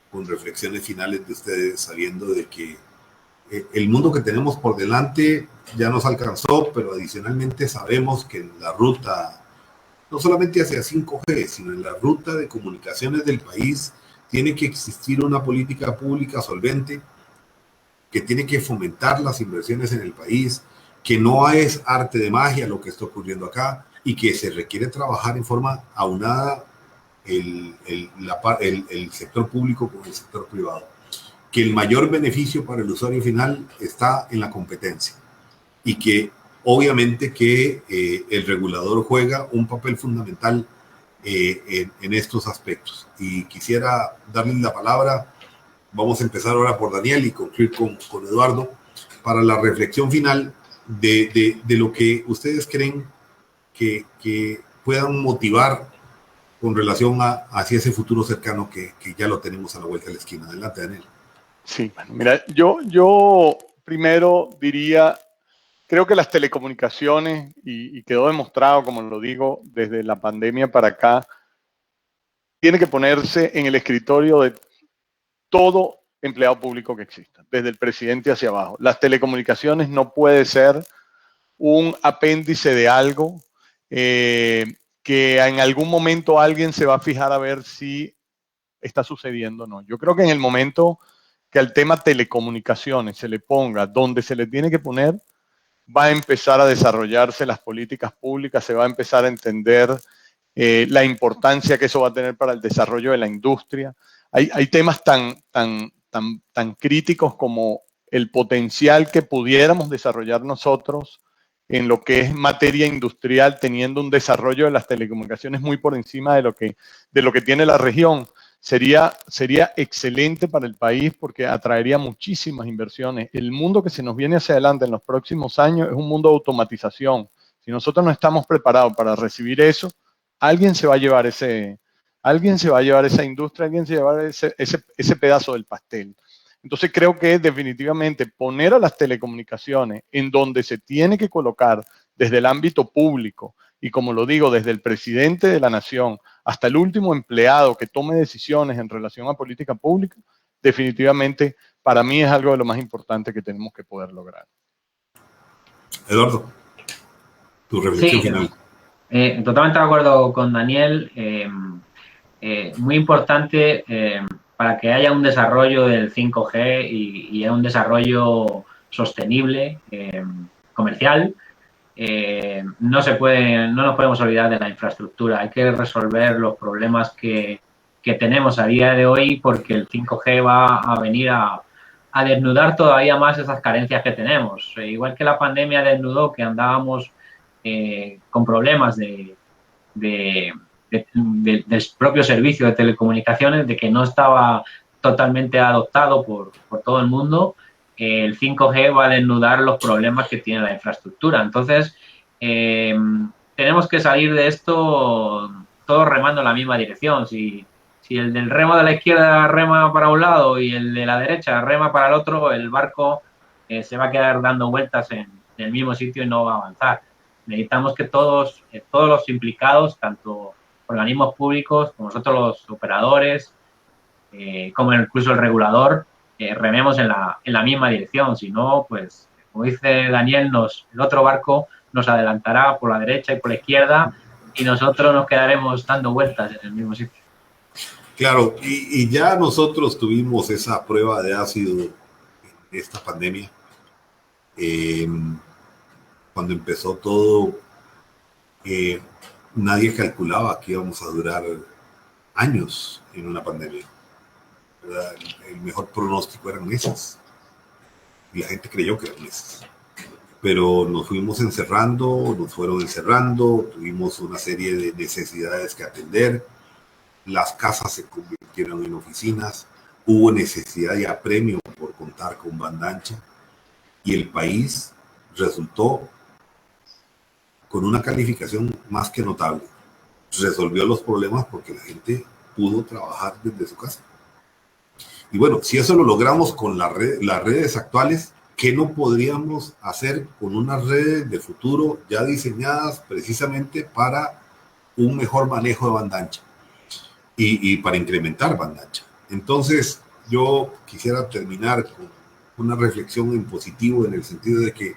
con reflexiones finales de ustedes, sabiendo de que el mundo que tenemos por delante ya nos alcanzó, pero adicionalmente sabemos que en la ruta, no solamente hacia 5G, sino en la ruta de comunicaciones del país, tiene que existir una política pública solvente que tiene que fomentar las inversiones en el país, que no es arte de magia lo que está ocurriendo acá y que se requiere trabajar en forma aunada el sector público con el sector privado. Que el mayor beneficio para el usuario final está en la competencia y que obviamente que el regulador juega un papel fundamental en estos aspectos. Y quisiera darles la palabra. Vamos a empezar ahora por Daniel y concluir con Eduardo para la reflexión final de lo que ustedes creen que puedan motivar con relación hacia ese futuro cercano que ya lo tenemos a la vuelta de la esquina. Adelante, Daniel. Sí, bueno, mira, yo primero diría, creo que las telecomunicaciones, y quedó demostrado, como lo digo, desde la pandemia para acá, tiene que ponerse en el escritorio de todo empleado público que exista, desde el presidente hacia abajo. Las telecomunicaciones no puede ser un apéndice de algo que en algún momento alguien se va a fijar a ver si está sucediendo o no. Yo creo que en el momento que al tema telecomunicaciones se le ponga donde se le tiene que poner, va a empezar a desarrollarse las políticas públicas, se va a empezar a entender la importancia que eso va a tener para el desarrollo de la industria. Hay temas tan críticos como el potencial que pudiéramos desarrollar nosotros en lo que es materia industrial, teniendo un desarrollo de las telecomunicaciones muy por encima de lo que tiene la región. Sería excelente para el país porque atraería muchísimas inversiones. El mundo que se nos viene hacia adelante en los próximos años es un mundo de automatización. Si nosotros no estamos preparados para recibir eso, alguien se va a llevar esa industria, alguien se va a llevar ese pedazo del pastel. Entonces creo que definitivamente poner a las telecomunicaciones en donde se tiene que colocar desde el ámbito público y, como lo digo, desde el presidente de la nación hasta el último empleado que tome decisiones en relación a política pública, definitivamente para mí es algo de lo más importante que tenemos que poder lograr. Eduardo, tu reflexión final. Totalmente de acuerdo con Daniel. Muy importante para que haya un desarrollo del 5G y un desarrollo sostenible, comercial. No nos podemos olvidar de la infraestructura. Hay que resolver los problemas que tenemos a día de hoy, porque el 5G va a venir a desnudar todavía más esas carencias que tenemos. Igual que la pandemia desnudó que andábamos con problemas del propio servicio de telecomunicaciones, de que no estaba totalmente adoptado por todo el mundo. El 5G va a desnudar los problemas que tiene la infraestructura. Entonces, tenemos que salir de esto todos remando en la misma dirección. Si el del remo de la izquierda rema para un lado y el de la derecha rema para el otro, el barco se va a quedar dando vueltas en el mismo sitio y no va a avanzar. Necesitamos que todos los implicados, tanto organismos públicos como nosotros los operadores, como incluso el regulador, rememos en la misma dirección. Si no, pues, como dice Daniel, el otro barco nos adelantará por la derecha y por la izquierda y nosotros nos quedaremos dando vueltas en el mismo sitio. Claro, y ya nosotros tuvimos esa prueba de ácido en esta pandemia. Cuando empezó todo, nadie calculaba que íbamos a durar años en una pandemia. ¿Verdad? El mejor pronóstico eran meses. Y la gente creyó que eran meses. pero nos fuimos encerrando, nos fueron encerrando, tuvimos una serie de necesidades que atender, las casas se convirtieron en oficinas, hubo necesidad y apremio por contar con banda ancha, y el país resultó con una calificación más que notable. Resolvió los problemas porque la gente pudo trabajar desde su casa. Y bueno, si eso lo logramos con las redes actuales, ¿qué no podríamos hacer con unas redes de futuro ya diseñadas precisamente para un mejor manejo de banda ancha y para incrementar banda ancha? Entonces, yo quisiera terminar con una reflexión en positivo, en el sentido de que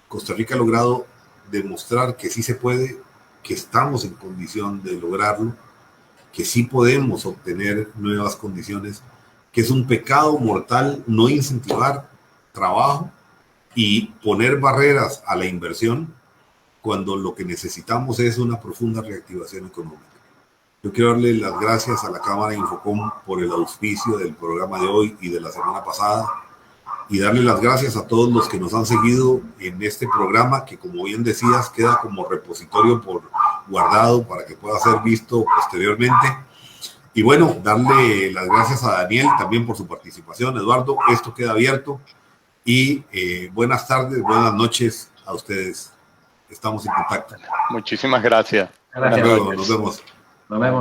Costa Rica ha logrado demostrar que sí se puede, que estamos en condición de lograrlo, que sí podemos obtener nuevas condiciones, que es un pecado mortal no incentivar trabajo y poner barreras a la inversión cuando lo que necesitamos es una profunda reactivación económica. Yo quiero darle las gracias a la Cámara Infocom por el auspicio del programa de hoy y de la semana pasada, y darle las gracias a todos los que nos han seguido en este programa, que como bien decías, queda como repositorio por guardado para que pueda ser visto posteriormente. Y bueno, darle las gracias a Daniel también por su participación. Eduardo, esto queda abierto. Y buenas tardes, buenas noches a ustedes. Estamos en contacto. Muchísimas gracias. Gracias. Hasta luego, nos vemos. Nos vemos.